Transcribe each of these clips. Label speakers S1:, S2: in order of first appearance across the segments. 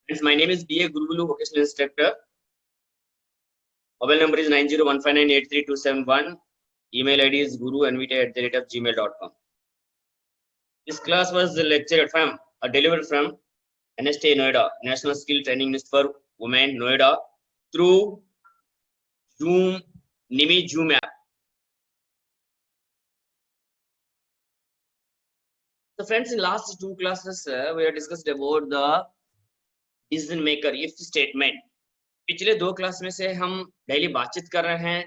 S1: Friends, my name is B.A. Gurugulu, vocational instructor. Mobile number is 9015983271. Email ID is guruNVT@gmail.com. This class was lectured from delivered from NST Noida, National Skill Training List for Women Noida, through Zoom, Nimi Zoom app. So friends, in last two classes, we have discussed about the decision maker if statement. पिछले दो class में से हम daily बातचीत कर रहे हैं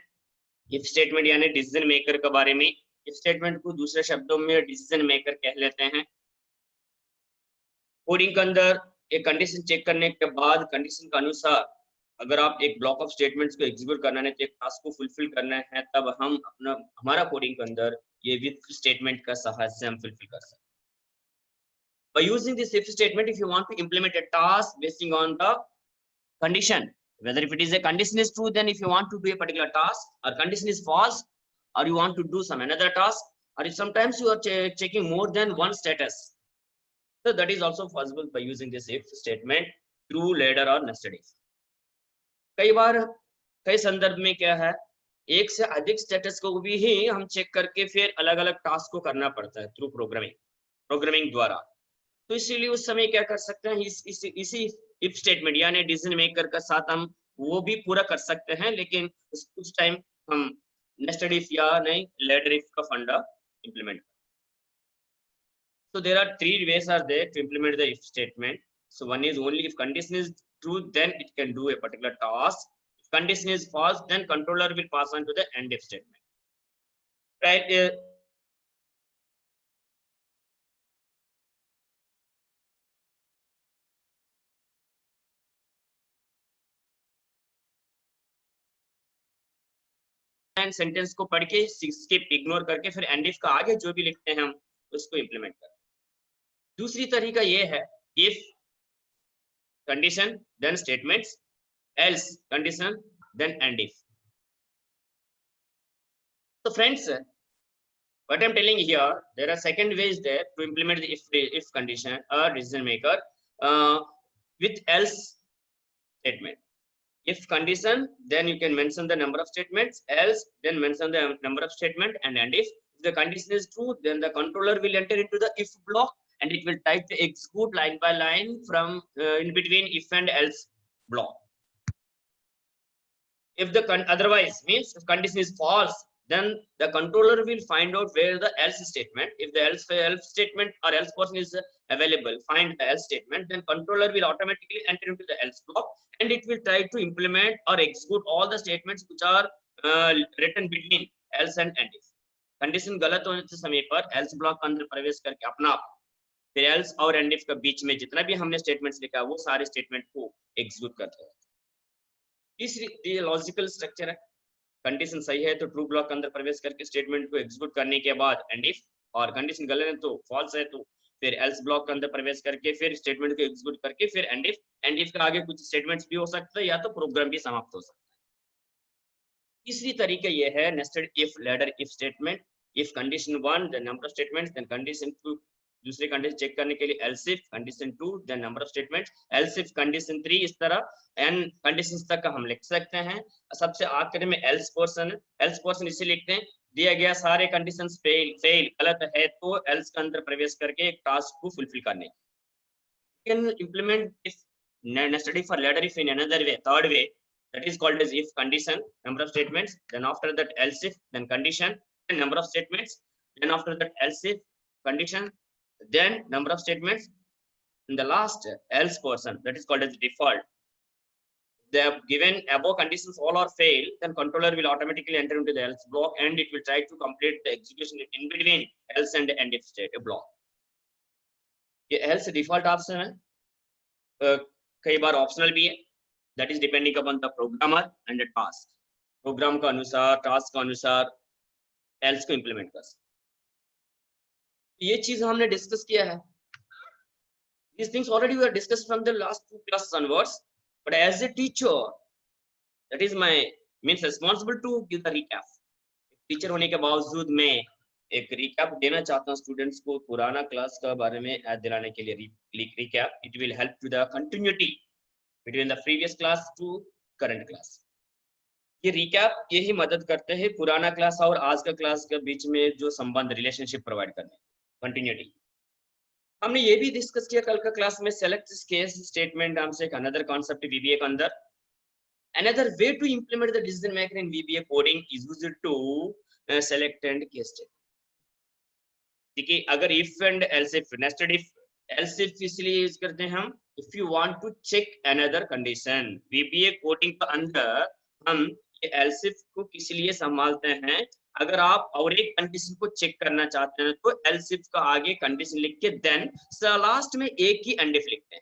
S1: if statement यानी डिसीजन मेकर के बारे में। इफ स्टेटमेंट को दूसरे शब्दों में डिसीजन मेकर कह लेते हैं। कोडिंग के अंदर एक कंडीशन चेक करने के बाद कंडीशन के अनुसार अगर आप एक ब्लॉक ऑफ स्टेटमेंट्स को एग्जीक्यूट करना है तो एक टास्क को फुलफिल करना है, तब हम हमारा कोडिंग के अंदर ये विथ स्टेटमेंट का सहायता से हम फुलफिल कर सकते हैं। By using this if statement, if you want to implement a task basing on the condition, whether if it is a condition is true, then if you want to do a particular task, or condition is false, or you want to do some another task, or if sometimes you are checking more than one status, so that is also possible by using this if statement through ladder or nested if. कई बार कई संदर्भ में क्या है, एक से अधिक status को भी ही हम चेक करके फिर अलग अलग टास्क को करना पड़ता है थ्रू प्रोग्रामिंग द्वारा। तो इसीलिए उस समय क्या कर सकते हैं, इसी इफ स्टेटमेंट यानी डिसीजन मेकर का साथ हम वो भी पूरा कर सकते हैं, लेकिन कुछ टाइम हम नेस्टेड इफ या नहीं लैडर इफ का फंडा implement. So there are three ways are there to implement the if statement. So one is only if condition is true, then it can do a particular task. If condition is false, then controller will pass on to the end if statement. Right? Sentence को पढ़ के skip ignore करके फिर and if का आगे जो भी लिखते हैं हम उसको इंप्लीमेंट करें। दूसरी तरीका ये है if condition then statements, else condition then end if. So friends, what I'm telling here, there are second ways there to implement the if condition or decision maker with else statement. If condition, then you can mention the number of statements, else then mention the number of statement, and if the condition is true, then the controller will enter into the if block and it will type the execute line by line from in between if and else block. If the otherwise means if condition is false, then the controller will find out where the else statement, if the else statement or else portion is available, find the else statement, then controller will automatically enter into the else block and it will try to implement or execute all the statements which are written between else and if. Condition गलत होने के समय पर else block के अंदर प्रवेश करके अपना फिर else और and if के बीच में जितना भी हमने स्टेटमेंट्स लिखा वो सारे स्टेटमेंट को एग्जीक्यूट करते हैं। तीसरी लॉजिकल स्ट्रक्चर है, कंडीशन सही है तो ट्रू ब्लॉक के अंदर प्रवेश करके स्टेटमेंट को एग्जीक्यूट करने के बाद एंड इफ, और कंडीशन गलत है तो फॉल्स है तो फिर एल्स ब्लॉक के अंदर प्रवेश करके फिर स्टेटमेंट को एग्जीक्यूट करके फिर एंड इफ के आगे कुछ स्टेटमेंट्स भी हो सकता है या तो प्रोग्राम भी समाप्त हो सकता है। तीसरी तरीका ये है nested if ladder if statement. If condition 1 then number of statements, then condition 2 दूसरे कंडीशन चेक करने के लिए else if condition 2 then number of statements, else if condition 3, इस तरह एन कंडीशंस तक का हम लिख सकते हैं। सबसे आखिर में एल्स पोर्शन इसे लिखते हैं दिया गया सारे कंडीशंस फेल गलत है तो एल्स के अंदर प्रवेश करके एक टास्क को फुलफिल करने can implement if nested if और ladder if in another way, third way, that is called as if condition, number of statements, then after that else if, then condition, then number of statements, then after that else if, condition, then number of statements, in the last else portion that is called as default. They have given above conditions all are fail, then controller will automatically enter into the else block and it will try to complete the execution in between else and end if state block. ये else default option है, कई बार optional भी है, that is depending upon the programmer and the task. Program का अनुसार task का अनुसार else को इंप्लीमेंट कर सकते। ये चीज हमने डिस्कस किया है। These things already were discussed from the last two classes onwards, but as a teacher, that is my means responsible to give the recap. Teacher होने के बावजूद मैं एक रिकैप देना चाहता हूँ स्टूडेंट्स को पुराना क्लास का बारे में याद दिलाने के लिए। Recap it will help to the continuity between the previous class to current class. ये रिकैप यही मदद करते हैं पुराना क्लास और आज का क्लास के बीच में जो संबंध रिलेशनशिप प्रोवाइड करने, कंटिन्यूटी। हमने ये भी डिस्कस किया कल का क्लास में, सेलेक्ट केस स्टेटमेंट नाम से एक अनदर कॉन्सेप्ट VBA के अंदर। Another way to implement the decision maker in VBA coding is used to select and case statement. देखिए अगर if and else if, nested if, else if इसलिए use करते हैं हम if you want to check another condition। VBA coding के अंदर हम ये else if को किस लिए संभालते हैं, अगर आप और एक कंडीशन को चेक करना चाहते हैं तो else if का आगे कंडीशन लिख के देन लास्ट में एक ही and if लिखते हैं।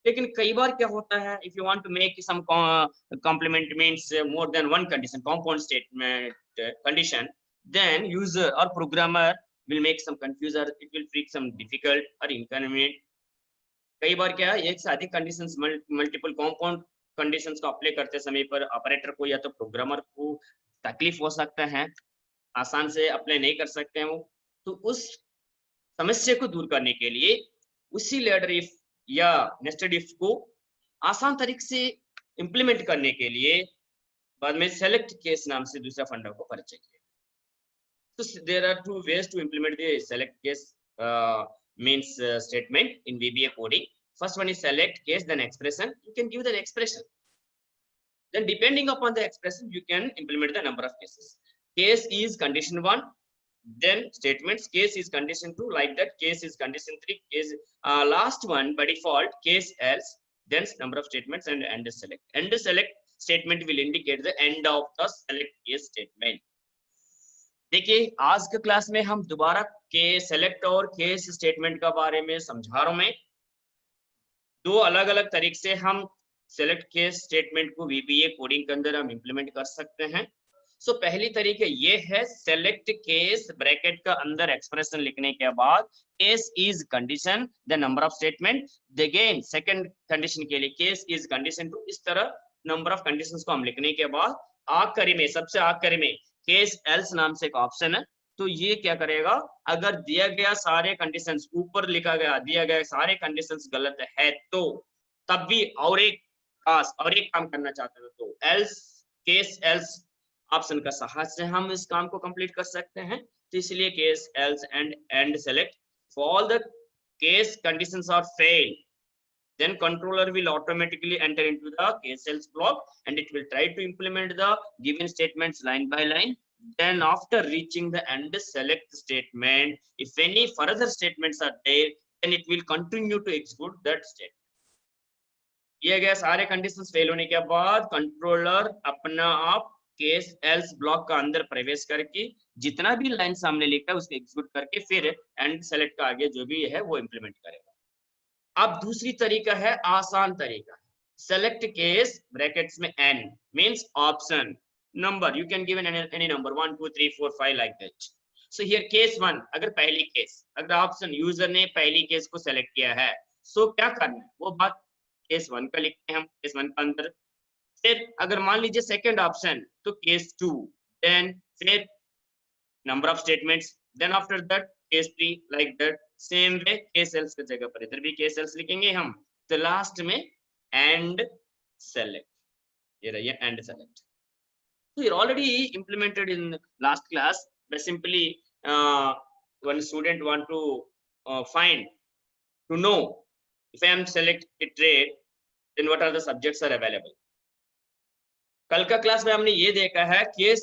S1: लेकिन कई बार क्या होता है, if you want to make some complement means more than one condition, compound statement condition, then user और programmer will make some confusion, it will freak some difficult or inconvenient। कई बार क्या है, एक से अधिक कंडीशंस मल्टीपल कंपाउंड कंडीशंस को apply करते समय पर ऑपरेटर को या तो प्रोग्रामर को तकलीफ हो सकता है, आसान से अप्लाई नहीं कर सकते हैं वो। तो उस समस्या को दूर करने के लिए उसी लेडर इफ या नेस्टेड इफ को आसान तरीके से इंप्लीमेंट करने के लिए बाद में सेलेक्ट केस नाम से दूसरा फंडा को परिचय किया। So there are two ways to implement the select case means statement in VBA coding. First one is select case, then expression. You can give the expression. Then depending upon the expression, you can implement the number of cases. Case is condition 1, then statements. Case is condition 2, like that. Case is condition 3. Case last one by default case else, then number of statements and end select. End select statement will indicate the end of the select case statement. देखिए आज के class में हम दोबारा के select और case statement के बारे में समझा रहा हूं। मैं दो अलग अलग तरीके से हम सेलेक्ट केस स्टेटमेंट को VBA कोडिंग के अंदर हम इंप्लीमेंट कर सकते हैं। सो पहली तरीके ये है सेलेक्ट केस ब्रैकेट का अंदर एक्सप्रेशन लिखने के बाद case is condition the number of statement, again second condition के लिए केस इज कंडीशन 2। इस तरह नंबर ऑफ कंडीशंस को हम लिखने के बाद आखिरी में सबसे आखिरी में केस एल्स नाम से एक ऑप्शन है। तो ये क्या करेगा, अगर दिया गया सारे कंडीशंस ऊपर लिखा गया दिया गया सारे कंडीशंस गलत है तो तब भी और एक काम करना चाहते हैं तो एल्स केस एल्स ऑप्शन का सहायता से हम इस काम को कंप्लीट कर सकते हैं। तो इसलिए case else and end select for all the case conditions are fail, then controller will automatically enter into the case else block and it will try to implement the given statements line by line. Then after reaching the end select statement, if any further statements are there, then it will continue to execute that statement. ये गया सारे conditions fail होने के बाद controller अपना आप case else block का अंदर प्रवेश करके जितना भी लाइन सामने लिखा है उसको एग्जीक्यूट करके फिर एंड सेलेक्ट का आगे जो भी है वो इंप्लीमेंट करेगा। अब दूसरी तरीका है आसान तरीका, सेलेक्ट केस ब्रैकेट्स में n means option number, you can give any number 1 2 3 4 5 like that. So here case 1, अगर पहली केस अगर ऑप्शन यूजर ने पहली केस को सेलेक्ट किया है सो क्या करना है वो बात केस 1 का लिखते हैं हम केस 1 का अंदर। फिर अगर मान लीजिए सेकंड ऑप्शन तो केस 2, देन फिर number of statements, then after that case 3 like that. Same way case else की जगह पर इधर भी केस एल्स लिखेंगे हम, तो लास्ट में एंड सेलेक्ट, ये रही and select. So you're already implemented in last class by simply when student want to find to know if I am select a trade then what are the subjects are available। कल का class में हमने ये देखा है case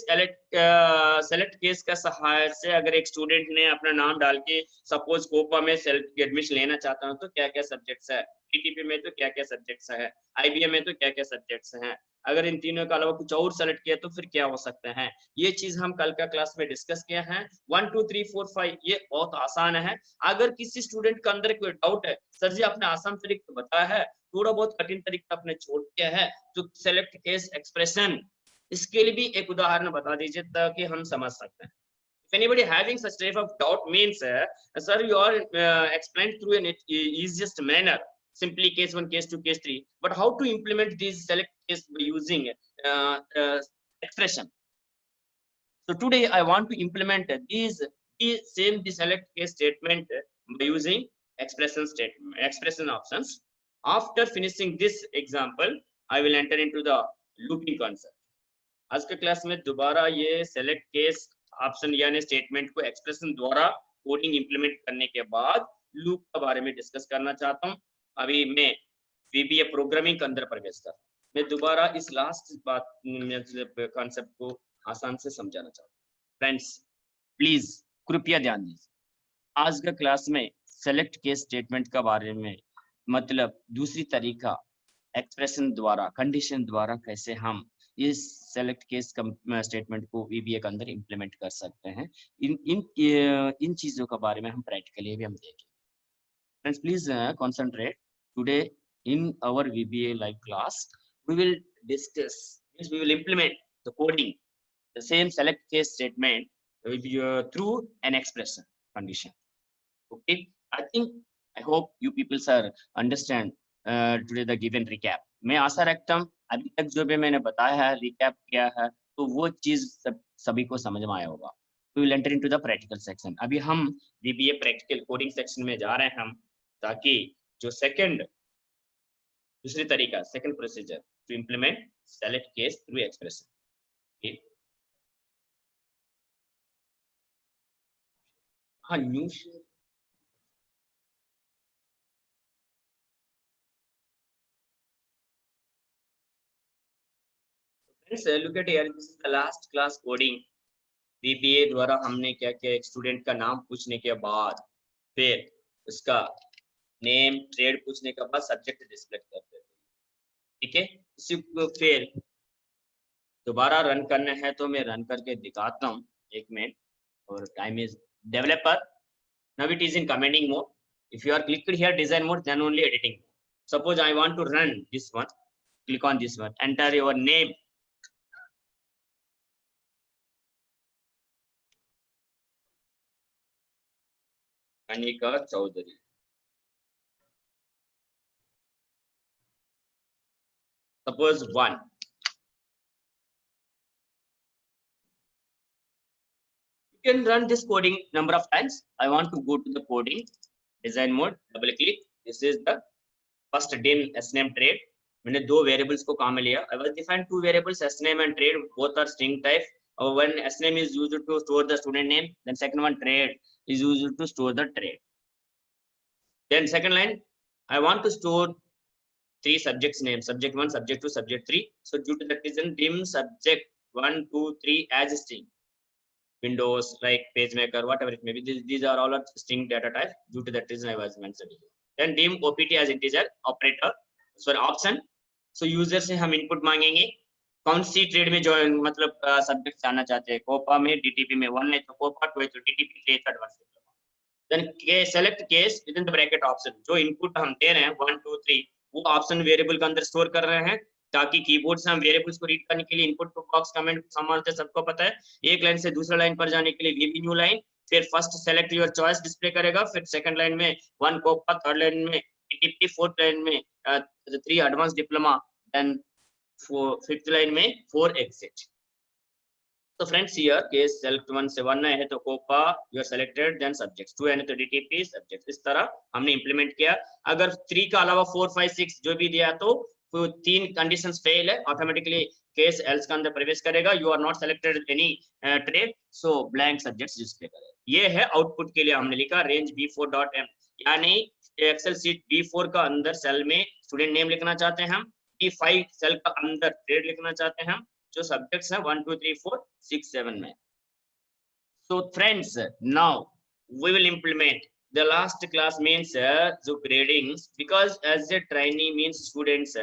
S1: select case का सहायता से अगर एक स्टूडेंट ने अपना नाम डाल के सपोज कोपा में सेलेक्ट एडमिशन लेना चाहता हूं तो क्या क्या सब्जेक्ट्स है, पीटीपी में तो क्या क्या सब्जेक्ट्स है, आईबीएम में तो क्या क्या सब्जेक्ट्स हैं, अगर इन तीनों के अलावा कुछ और सेलेक्ट किया तो फिर क्या हो सकते हैं। ये चीज हम कल का क्लास में डिस्कस किया है। 1 2 3 4 5 ये बहुत आसान है। अगर किसी स्टूडेंट के अंदर कोई डाउट है सर जी आपने आसान तरीका बताया है थोड़ा बहुत कठिन तरीका आपने छोड़ दिया है तो सेलेक्ट केस एक्सप्रेशन इसके लिए भी एक उदाहरण बता दीजिए ताकि हम समझ सकते हैं। If anybody having such type of doubt means sir you are explained through an easiest manner, simply case 1 case 2 case 3, but how to implement these select case by using expression. So today I want to implement these the select case statement by using expression options. After finishing this example, I will enter into the looping concept. आज के class में दोबारा ये select case option यानी statement को expression द्वारा coding implement करने के बाद लूप के बारे में डिस्कस करना चाहता हूं। अभी मैं VBA प्रोग्रामिंग के अंदर प्रवेश कर, मैं दोबारा इस लास्ट बात कॉन्सेप्ट को आसान से समझाना चाहता हूं। फ्रेंड्स प्लीज कृपया ध्यान दीजिए, आज के क्लास में सेलेक्ट केस स्टेटमेंट के बारे में मतलब दूसरी तरीका एक्सप्रेशन द्वारा कंडीशन द्वारा कैसे हम इस सेलेक्ट केस स्टेटमेंट को VBA के अंदर इंप्लीमेंट कर सकते हैं, इन चीजों के बारे में हम प्रैक्टिकली भी हम देखेंगे। Friends please concentrate today in our VBA live class. We will discuss, we will implement the coding, the same select case statement through an expression condition. Okay, I hope you people sir understand today the given recap. मैं आशा रखता हूँ अभी तक जो भी मैंने बताया है रिकैप किया है तो वो चीज सभी को समझ में आया होगा। We will enter into the practical section. अभी हम VBA practical coding section में जा रहे हैं हम, ताकि जो दूसरी तरीका second procedure to implement select case through expression. हाँ new friends look at here, this is the last class coding. VBA द्वारा हमने क्या किया, एक स्टूडेंट का नाम पूछने के बाद फिर उसका नेम ट्रेड पूछने के बाद सब्जेक्ट डिस्प्ले करते थे, ठीक है। इसी को फिर दोबारा रन करना है तो मैं रन करके दिखाता हूँ, एक मिनट। और time is developer, now it is in commenting mode. If you are clicked here design mode then only editing. Suppose I want to run this one, click on this one, enter your name, Anika Chaudhary. Suppose 1. You can run this coding number of times. I want to go to the coding design mode, double click. This is the first dim sname trade. मैंने दो variables को काम में लिया. I will define two variables, sname and trade. Both are string type. One sname is used to store the student name. Then second one trade is used to store the trade. Then second line, I want to store three subjects names, subject 1, subject 2, subject 3. So due to that reason, dim subject 1, 2, 3 as string. Windows, like PageMaker, whatever it may be, these are all string data types. Due to that reason, I was mentioning. Then dim OPT as integer operator, sorry option. So user से हम input मांगेंगे कौन सी trade में जो मतलब subject जानना चाहते हैं, कोपा में DTP में 1 है तो कोपा, 2 है तो DTP, 3 third one. Then select case with in the bracket option, जो इनपुट हम दे रहे हैं 1 2 3 वो ऑप्शन वेरिएबल के अंदर स्टोर कर रहे हैं, ताकि कीबोर्ड से हम वेरिएबल्स को रीड करने के लिए इनपुट बॉक्स कमेंट संभालते सबको पता है। एक लाइन से दूसरा लाइन पर जाने के लिए VB न्यू लाइन, फिर first select your choice display करेगा, फिर सेकंड लाइन में 1 कोपा, थर्ड लाइन में DTP, फोर्थ लाइन में 3 advance diploma, then fifth line में 4 एग्जिट। तो फ्रेंड्स हियर केस सेलेक्ट 1 से 1 है तो COPA you are selected, then subjects 2 है तो DTP सब्जेक्ट। इस तरह हमने इंप्लीमेंट किया। अगर 3 का अलावा 4 5 6 जो भी दिया तो 3 कंडीशंस फेल है, ऑटोमेटिकली केस एल्स के अंदर प्रवेश करेगा। You are not selected any trade, so blank subjects display करेगा। ये है आउटपुट के लिए हमने लिखा रेंज B4.m, यानी एक्सेल शीट B4 का अंदर सेल में स्टूडेंट नेम लिखना चाहते हैं हम, B5 सेल का अंदर ट्रेड लिखना चाहते हैं हम, जो सब्जेक्ट्स हैं 1 2 3 4 6 7 में। So friends, now we will implement the last class means जो gradings, because as a trainee means students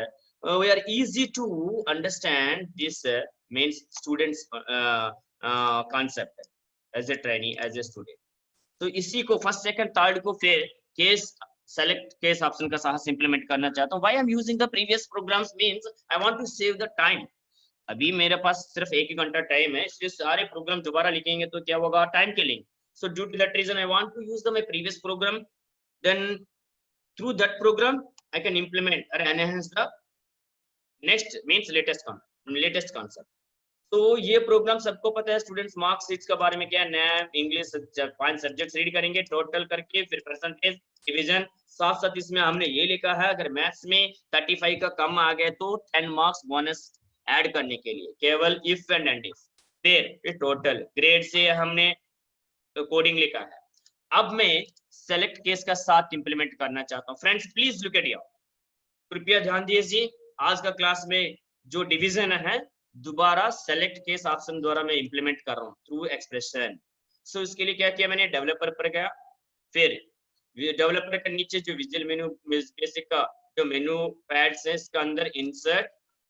S1: we are easy to understand this means students concept as a trainee, as a student. तो इसी को first second third को फिर case select case option का साथ implement करना चाहता हूँ। Why I'm using the previous programs means I want to save the time. अभी मेरे पास सिर्फ 1 ही घंटा टाइम है, इसलिए सारे प्रोग्राम दोबारा लिखेंगे तो क्या होगा, time killing. So due to that reason I want to use the my previous program, then through that program I can implement और enhance the next means latest concept. तो ये प्रोग्राम सबको पता है स्टूडेंट्स, मार्क शीट्स के बारे में क्या है, नैम, इंग्लिश, 5 सब्जेक्ट्स रीड करेंगे टोटल करके, फिर परसेंटेज, डिवीजन। साथ साथ इसमें हमने ये लिखा है अगर मैथ्स में 35 का कम आ गया तो 10 मार्क्स बोनस ऐड करने के लिए, केवल इफ एंड इफ। फिर टोटल ग्रेड से हमने कोडिंग लिखा है। अब मैं सेलेक्ट केस का साथ इंप्लीमेंट करना चाहता हूँ। Friends please look at your, कृपया ध्यान दीजिए, आज का क्लास में जो डिवीजन है दोबारा सेलेक्ट केस ऑप्शन द्वारा मैं इंप्लीमेंट कर रहा हूँ थ्रू एक्सप्रेशन। सो इसके लिए क्या किया मैंने, डेवलपर पर गया, फिर डेवलपर के नीचे जो विजुअल मेनू बेसिक का जो मेनू पैड्स है इसका अंदर insert,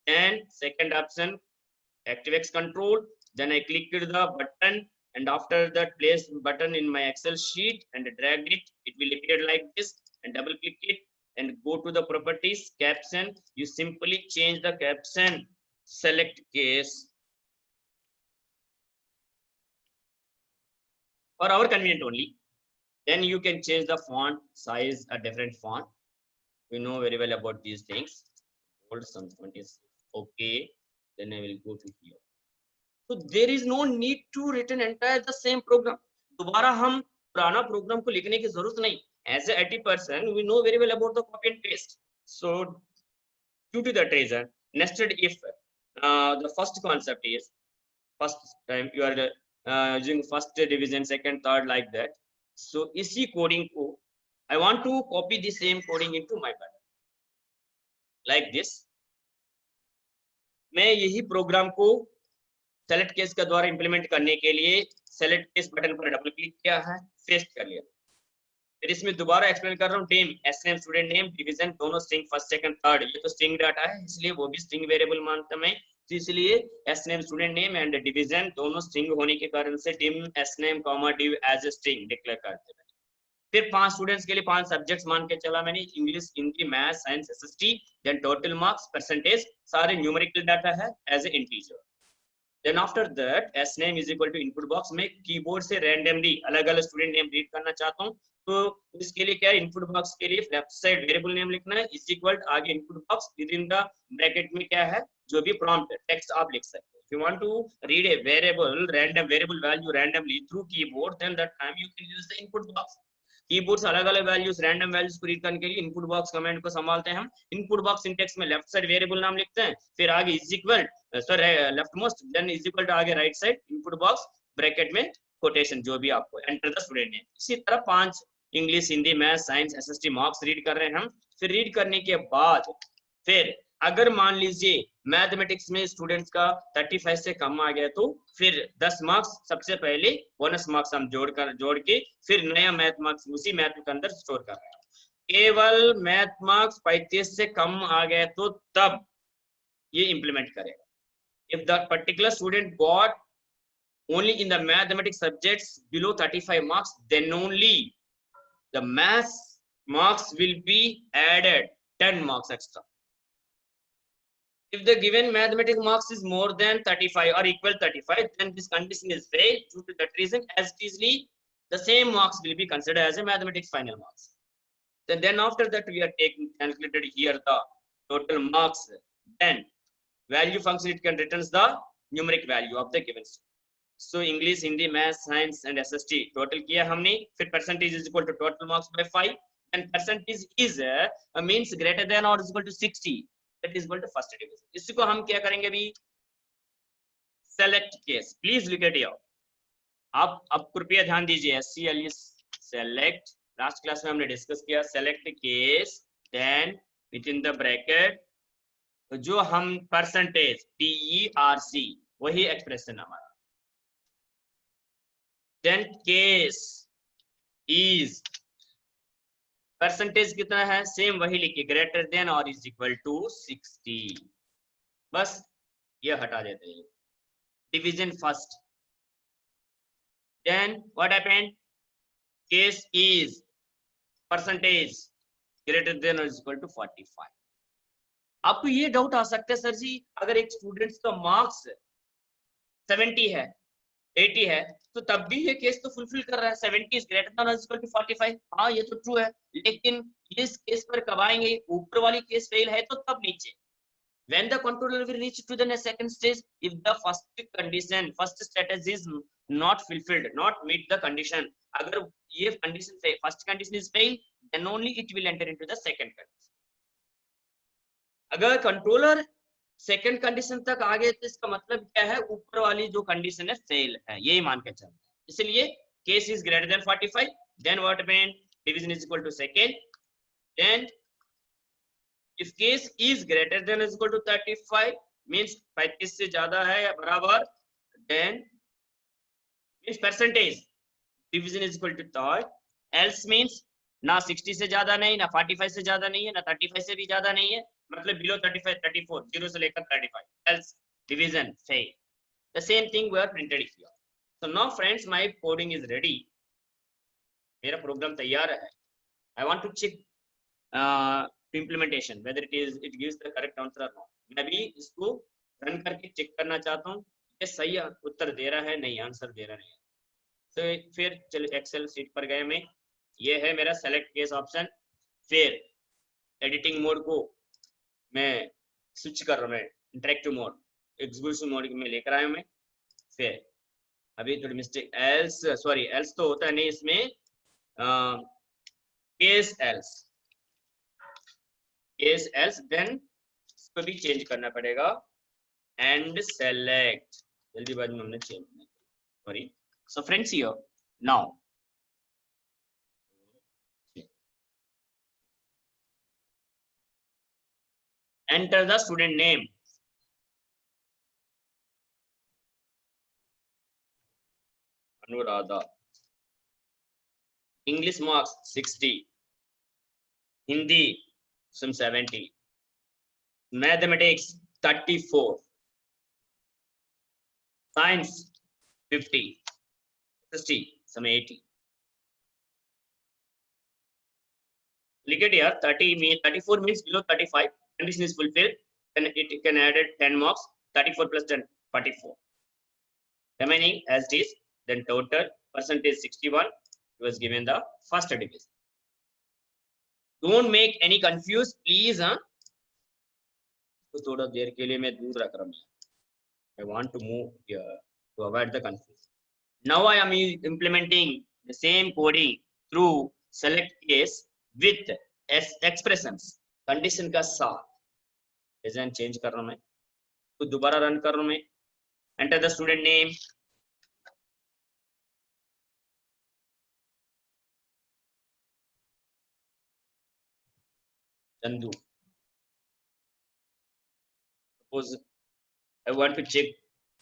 S1: then second option ActiveX control, then I clicked the button and after that place button in my Excel sheet and dragged it, it will appear like this, and double click it and go to the properties, caption, you simply change the caption, select case for our convenient only, then you can change the font size, a different font, we know very well about these things, bold some font is okay, then I will go to here. So there is no need to written entire the same program. दोबारा हम पुराना programme को लिखने की जरूरत नहीं. As a IT person, we know very well about the copy and paste. So due to that reason, nested if the first concept is first time you are using first division, second, third like that. So इसी coding को I want to copy the same coding into my button like this. मैं यही programme को select case के द्वारा implement करने के लिए सेलेक्ट केस बटन पर डबल क्लिक किया है, पेस्ट कर लिया। फिर इसमें दोबारा एक्सप्लेन कर रहा हूँ, नेम, एसनेम, स्टूडेंट नेम, डिवीजन दोनों स्ट्रिंग फर्स्ट सेकंड थर्ड, ये तो स्ट्रिंग डाटा है इसलिए वो भी स्ट्रिंग वेरिएबल मानता मैं, तो इसलिए sname, student name and division दोनों स्ट्रिंग होने के कारण से dim sname comma div as a string declare करते हैं। फिर 5 स्टूडेंट्स के लिए 5 सब्जेक्ट्स मान के चला मैंने, English, Hindi, math, science, SST, then total marks, percentage, सारे न्यूमेरिकल डाटा है as a integer. Then after that sname is equal to input box में कीबोर्ड से randomly अलग-अलग स्टूडेंट नेम रीड करना चाहता हूँ, तो इसके लिए क्या है, इनपुट बॉक्स के लिए लेफ्ट साइड वेरिएबल नेम लिखना है, इज इक्वल आगे input box with in the bracket में क्या है जो भी प्रॉम्प्ट टेक्स्ट आप लिख सकते हो। If you want to read a variable random variable value randomly through keyboard, then that time you can use the input box. Keyboard से अलग अलग वैल्यूज, रैंडम वैल्यूज को रीड करने के लिए इनपुट बॉक्स कमांड को संभालते हैं हम। इनपुट बॉक्स सिंटेक्स में लेफ्ट साइड वेरिएबल नाम लिखते हैं, फिर आगे is equal left most, then is equal आगे right side input box bracket में कोटेशन जो भी आपको, एंटर द स्टूडेंट नेम। इसी तरह 5 English, Hindi, math, science, SST marks read कर रहे हैं हम। फिर रीड करने के बाद फिर अगर मान लीजिए मैथमेटिक्स में स्टूडेंट्स का 35 से कम आ गया तो फिर 10 मार्क्स सबसे पहले बोनस मार्क्स हम जोड़ के फिर नया मैथ मार्क्स उसी मैथ के अंदर स्टोर कर रहे हैं। केवल मैथ मार्क्स 35 से कम आ गए तो तब ये इंप्लीमेंट करेगा। If the particular student got only in the mathematics subjects below 35 marks, then only the math marks will be added 10 marks extra. If the given mathematics marks is more than 35 or equal 35, then this condition is failed. Due to that reason, as easily the same marks will be considered as a mathematics final marks. Then after that we are taking calculated here the total marks. Then value function, it can returns the numeric value of the given student. So English, Hindi, Math, Science and SST total किया हमने, फिर percentage is equal to total marks by 5 and percentage is means greater than or is equal to 60, that is equal to first division. इसको हम क्या करेंगे अभी, select case, please look at here. आप अब कृपया ध्यान दीजिए, select, लास्ट क्लास में हमने डिस्कस किया select case, then within the bracket जो हम percentage TERC वही एक्सप्रेशन हमारा, then case is परसेंटेज कितना है सेम वही लिखिए, ग्रेटर देन और इज इक्वल टू 60, बस ये हटा देते हैं। Division first, then what happened, case is percentage greater than और इज इक्वल टू 45। आपको ये डाउट आ सकता है सर जी अगर एक स्टूडेंट्स का मार्क्स 70 है 80 है तो तब भी ये केस तो फुलफिल कर रहा है, 70 is greater than or equal to 45। हाँ ये तो ट्रू है, लेकिन इस केस पर कब आएंगे, ऊपर वाली केस फेल है तो तब नीचे। when the controller will reach to the second stage, if the first status is not fulfilled, not meet the condition, agar ye condition first condition is fail, then only it will enter into the second condition. अगर controller second condition तक आ गए तो इसका मतलब क्या है, ऊपर वाली जो कंडीशन है फेल है, यही मान के चलते हैं. इसलिए case is greater than 45, then what mean division is equal to second. Then if case is greater than is equal to 35 means 35 से ज्यादा है या बराबर, then means percentage division is equal to third. Else means ना 60 से ज्यादा नहीं, ना 45 से ज्यादा नहीं है, ना 35 से भी ज्यादा नहीं है, मतलब below 35, 34, 0 से लेकर 35, else division fail. The same thing we are printed here. So now friends, my coding is ready. मेरा प्रोग्राम तैयार है. I want to check implementation whether it gives the correct answer or not. मैं भी इसको run करके check करना चाहता हूँ ये सही उत्तर दे रहा है, नहीं आंसर दे रहा है. तो फिर चलो एक्सेल शीट पर गए मैं, ये है मेरा सेलेक्ट केस ऑप्शन. फिर एडिटिंग मोड को मैं स्विच कर रहा हूँ, मैं इंटरेक्टिव मोड एग्जीक्यूशन मोड में लेकर आया हूँ मैं. फिर अभी थोड़ी मिस्टेक, एल्स सॉरी एल्स तो होता है नहीं इसमें, केस एल्स देन इसको भी चेंज करना पड़ेगा एंड सेलेक्ट, जल्दीबाजी में हमने चेंज नहीं, sorry. So friends here now enter the student name. Anuradha. English marks 60, Hindi some 70, mathematics 34, science 50, SST some 80. Look at here, 34 means below 35. Condition is fulfilled, then it can add 10 marks. 34 plus 10, 44. Remaining as it is, then total percentage 61 was given the first division. Don't make any confuse, please. तो थोड़ा देर के लिए मैं दूर रख रहा हूँ. I want to move here to avoid the confusion. Now I am implementing the same coding through select case with expressions. Condition का साथ डिजाइन चेंज कर रहा हूं मैं, तो दोबारा रन कर रहा हूं मैं. Enter the student name, Chandu. Suppose I want to check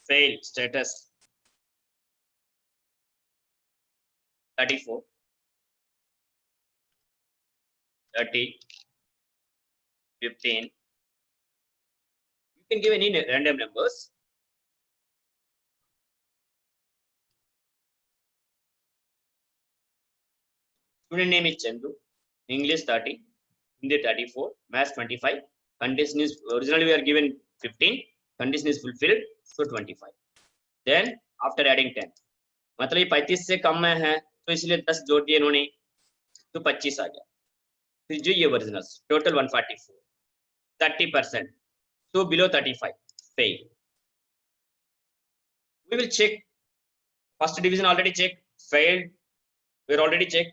S1: fail status 34, 30, 15. You can give any random numbers. Student name is Chandu. English 30, Hindi 34, Maths 25. Condition is originally we are given 15. Condition is fulfilled, so 25. Then after adding 10, मतलब 35 से कम में है तो इसलिए 10 जोड़ दिए इन्होंने, तो 25 आ गया. फिर जो ये original total 144, 30%, so below 35 fail. We will check first division, already checked, failed, we already checked.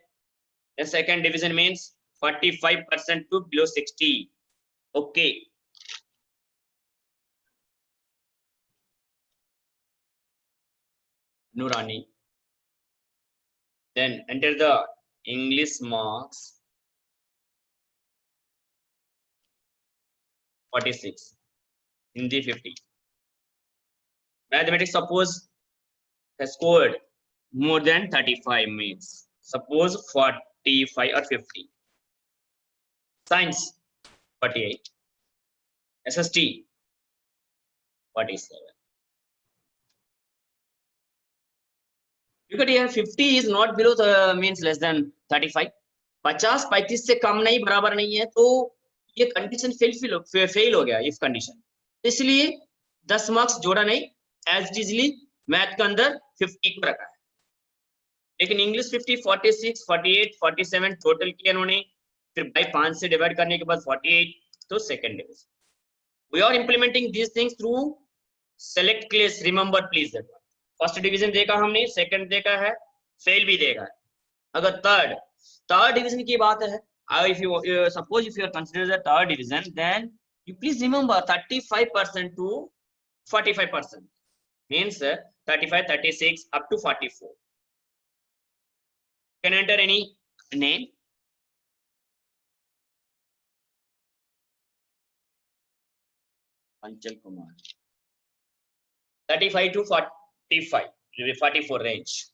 S1: The second division means 45% to below 60. Okay. Nurani. Then enter the English marks 46, Hindi 50. Mathematics suppose has scored more than 35 means suppose 45 or 50. Science 48, SST 47. Look at here, 50 is not below means less than 35. 50 35 से कम नहीं बराबर नहीं है, तो ये condition fail हो गया if condition, इसलिए 10 मार्क्स जोड़ा नहीं, एज इजली मैथ के अंदर 50 को रखा है. लेकिन इंग्लिश 50, 46, 48, 47 टोटल किया इन्होंने, फिर बाई 5 से डिवाइड करने के बाद 48, तो second division. We are implementing these things through select case. Remember please that one. First division देखा हमने, सेकंड देखा है, फेल भी देखा है. अगर थर्ड डिवीजन की बात है, if you suppose if you are considered the third division, then you please remember 35% to 45%, means 35, 36 up to 44. Can enter any name? Anchal Kumar. 35 to 45, 44 range.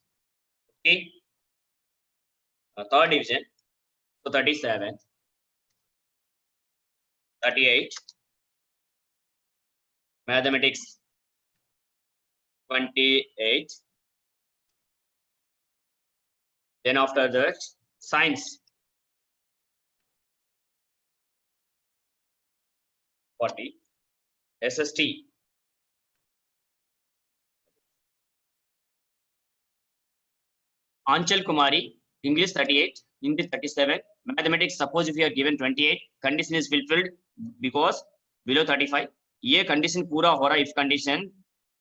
S1: Okay. Third division, so 37, 38, mathematics 28, then after that science 40, SST Anchal Kumari, English 38, Hindi 37, mathematics suppose if you are given 28, condition is fulfilled because below 35. ये condition पूरा हो रहा है, if condition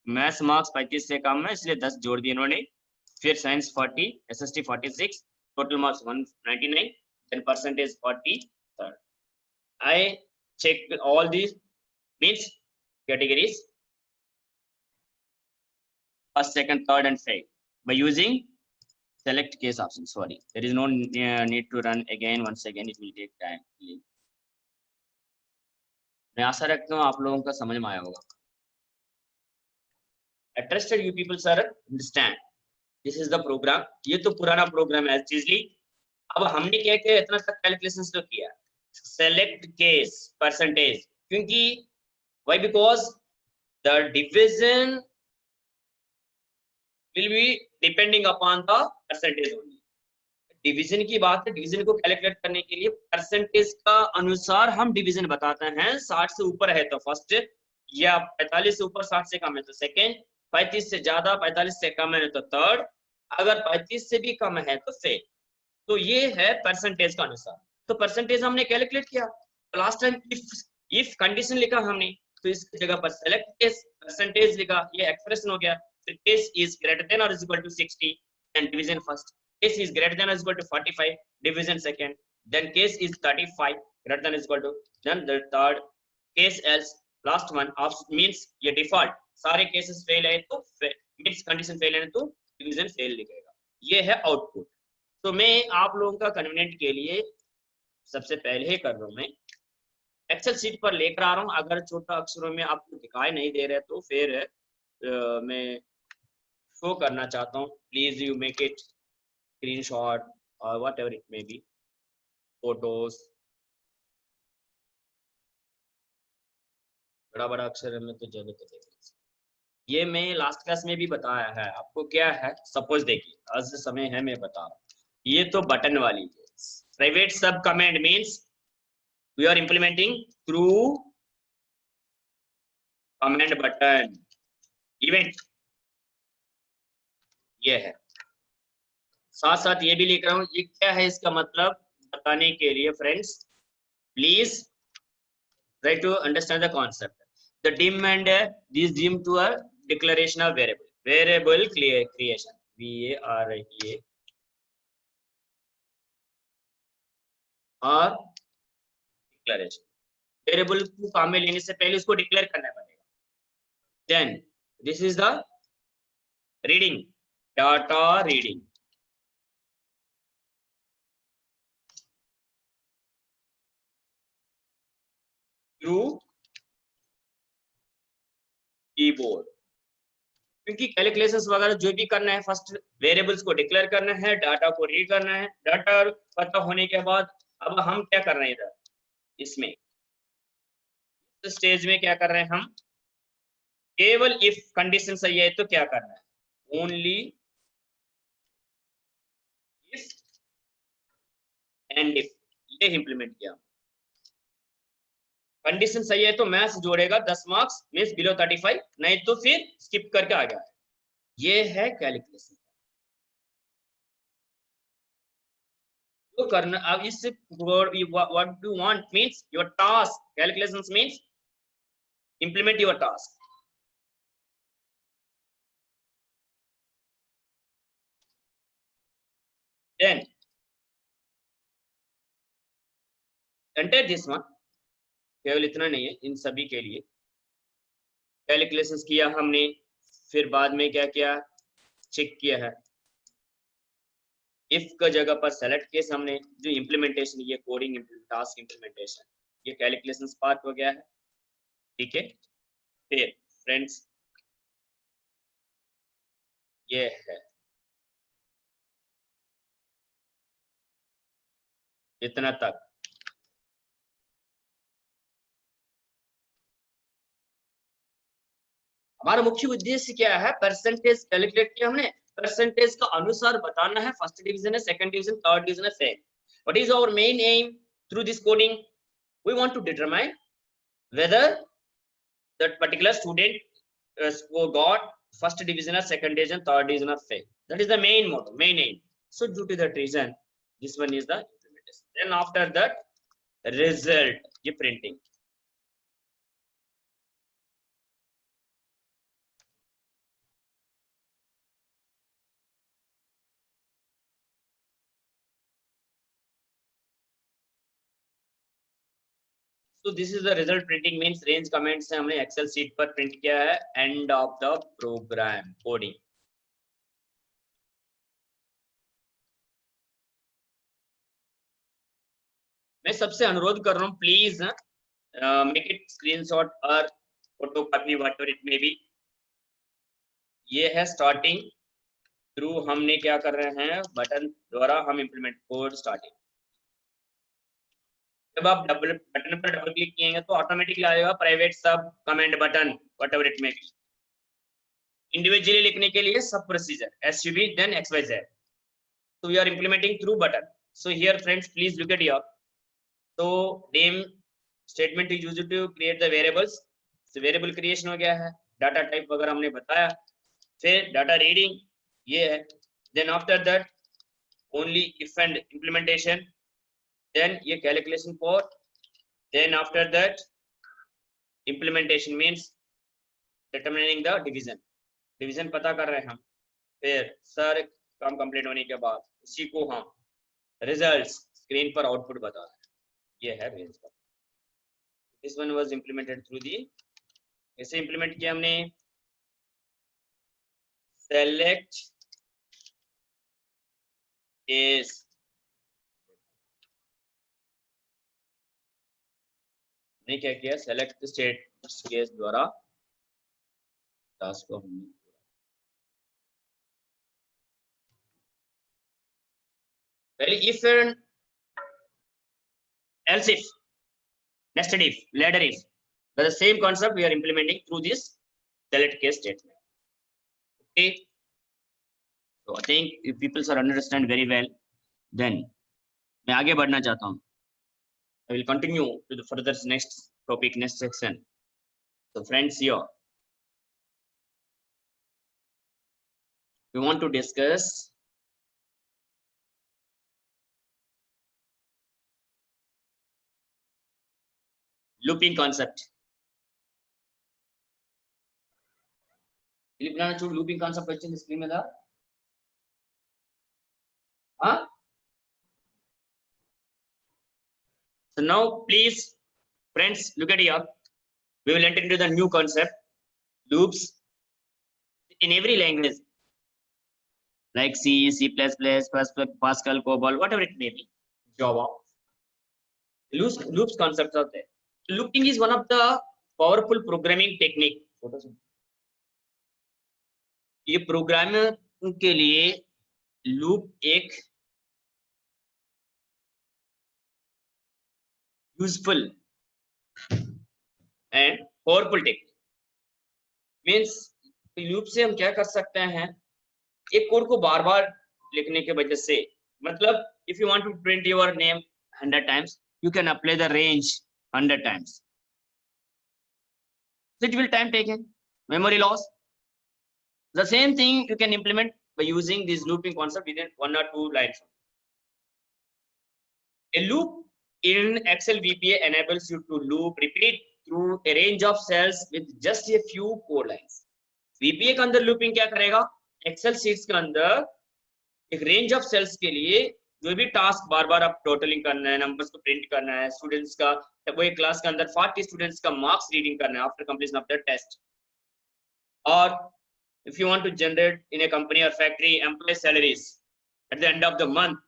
S1: maths marks 35 से कम है इसलिए 10 जोड़ दिए इन्होंने. फिर science 40, SST 46, total marks 199, then percentage 40. I check all these means categories first, second, third and fail by using select case option. Sorry, there is no need to run again. Once again, it will take time. मैं आशा रखता हूँ आप लोगों का समझ में आया होगा. I trusted you people sir understand. This is the program. ये तो पुराना प्रोग्राम है चीजली. अब हमने क्या किया, इतना तक कैलकुलेशंस तो किया. Select case percentage, क्योंकि why? Because the division will be depending upon the percentage only. Division की बात है, डिवीजन को कैलकुलेट करने के लिए परसेंटेज का अनुसार हम डिवीजन बताते हैं. 60 से ऊपर है तो फर्स्ट, या 45 से ऊपर 60 से कम है तो सेकंड, 35 से ज्यादा 45 से कम है तो थर्ड, अगर 35 से भी कम है तो फेल. तो ये है परसेंटेज का अनुसार. तो परसेंटेज हमने कैलकुलेट किया. लास्ट टाइम इफ कंडीशन लिखा हमने तो इसकी जगह पर सेलेक्ट केस परसेंटेज लिखा. ये एक्सप्रेशन हो गया. केस इज ग्रेटर देन और is equal to 60 and division first. Case is greater than or is equal to 45, division second. Then case is 35, greater than or is equal to, then the third. Case else, last one means ये default. सारे cases fail है तो means condition fail है तो division fail लिखेगा. ये है output. तो मैं आप लोगों का convenient के लिए सबसे पहले ही कर रहा हूँ, मैं Excel sheet पर लेकर आ रहा हूँ. अगर छोटा अक्षरों में आपको दिखाई नहीं दे रहे तो फिर मैं शो करना चाहता हूँ. Please you make it screenshot or whatever it may be, photos. बड़ा बड़ा अक्षर में तो जरूरत है. ये मैं लास्ट क्लास में भी बताया है आपको. क्या है, सपोज देखिए आज समय है मैं बता रहा हूँ. ये तो बटन वाली है. Private sub command means we are implementing through command button event. ये है. साथ साथ ये भी लिख रहा हूं. ये क्या है इसका मतलब बताने के लिए friends, please try to understand the concept. The dim and this dim to a declaration of variable creation. VARIA और डिक्लेरेशन. वेरिएबल को काम में लेने से पहले उसको डिक्लेयर करना पड़ेगा. Then this is the reading, data reading. Through keyboard, क्योंकि कैलकुलेशंस वगैरह जो भी करना है फर्स्ट वेरिएबल्स को डिक्लेयर करना है, डाटा को रीड करना है. डाटा पता होने के बाद अब हम क्या कर रहे हैं इधर इसमें इस स्टेज में क्या कर रहे हैं हम, केवल इफ कंडीशन सही है तो क्या करना है, ओनली इफ एंड इफ. ये इंप्लीमेंट किया. कंडीशन सही है तो मैथ्स जोड़ेगा 10 मार्क्स मींस बिलो 35, नहीं तो फिर स्किप करके आ गया. ये है कैलकुलेशन. तो करना अब इस what do want means your task. Calculations means implement your task. Then enter this one. केवल इतना नहीं है, इन सभी के लिए कैलकुलेशंस किया हमने, फिर बाद में क्या किया, चेक किया है। इफ का जगह पर सेलेक्ट केस हमने जो इम्प्लीमेंटेशन, ये कोडिंग टास्क इम्प्लीमेंटेशन, ये कैलकुलेशंस पार्ट हो गया है, ठीक है। फिर फ्रेंड्स ये है इतना तक। हमारा मुख्य उद्देश्य क्या है, परसेंटेज कैलकुलेट किया हमने, परसेंटेज का अनुसार बताना है, फर्स्ट डिवीजन है, सेकंड डिवीजन, थर्ड डिवीजन है, fail. What is our main aim through this coding? We want to determine whether that particular student got first division or second division, third division or fail. That is the main motto, main aim. So due to that reason, this one is the implementation. Then after that, result, the printing. So this is the result printing, means range comments से हमने Excel sheet पर print किया है, end of the program coding. मैं सबसे अनुरोध कर रहा हूँ, प्लीज मेक इट स्क्रीनशॉट और photo copy, whatever it may be. ये है स्टार्टिंग थ्रू, हमने क्या कर रहे हैं, बटन द्वारा हम इंप्लीमेंट कोड स्टार्टिंग। जब आप बटन पर डबल क्लिक किएंगे तो ऑटोमेटिकली आएगा प्राइवेट सब comment button, whatever it may be. Individually लिखने के लिए सब procedure SUB then XYZ. So we are implementing through button. So here friends, please look at here. So name statement is used to create the variables. So variable creation हो गया है, data type वगैरह हमने बताया, फिर data reading ये है, then after that only if and implementation, then ये calculation part, then after that implementation means determining the division, division पता कर रहे हैं हम, फिर सारे काम कंप्लीट होने के बाद उसी को हम रिजल्ट्स स्क्रीन पर आउटपुट बता रहे हैं, ये है रेंज का। This one was implemented through the, कैसे इंप्लीमेंट किया हमने, सेलेक्ट केस, नहीं क्या किया, सेलेक्ट स्टेट केस द्वारा टास्क को हमने, पहले if and else if, nested if, ladder if, but the same concept we are implementing through this select case statement. Okay, so I think if people are understand very well, then मैं आगे बढ़ना चाहता हूँ। I will continue to the further next topic, next section. So friends, here we want to discuss looping concept. Ini pernah coba looping concept baca di screen ada? Huh? So now please friends look at here, we will enter into the new concept, loops in every language like C, C++, Pascal, COBOL, whatever it may be, Java. Loops concepts are there. Looping is one of the powerful programming technique. ये programmer के लिए loop एक useful and powerful technique, means loop से हम क्या कर सकते हैं, एक कोड को बार बार लिखने के वजह से, मतलब if you want to print your name 100 times, you can apply the range 100 times. So it will time taken, memory loss. The same thing you can implement by using this looping concept within 1 or 2 lines. A loop in Excel VBA enables you to loop, repeat through a range of cells with just a few code lines. VBA के अंदर looping क्या करेगा, Excel sheets के अंदर एक range of sales के लिए जो भी टास्क बार बार आप टोटलिंग करना है, नंबर्स को प्रिंट करना है, स्टूडेंट्स का वो एक क्लास के अंदर 40 स्टूडेंट्स का मार्क्स रीडिंग करना है after completion of the test, और if you want to generate in a company or factory employee salaries at the end of the month,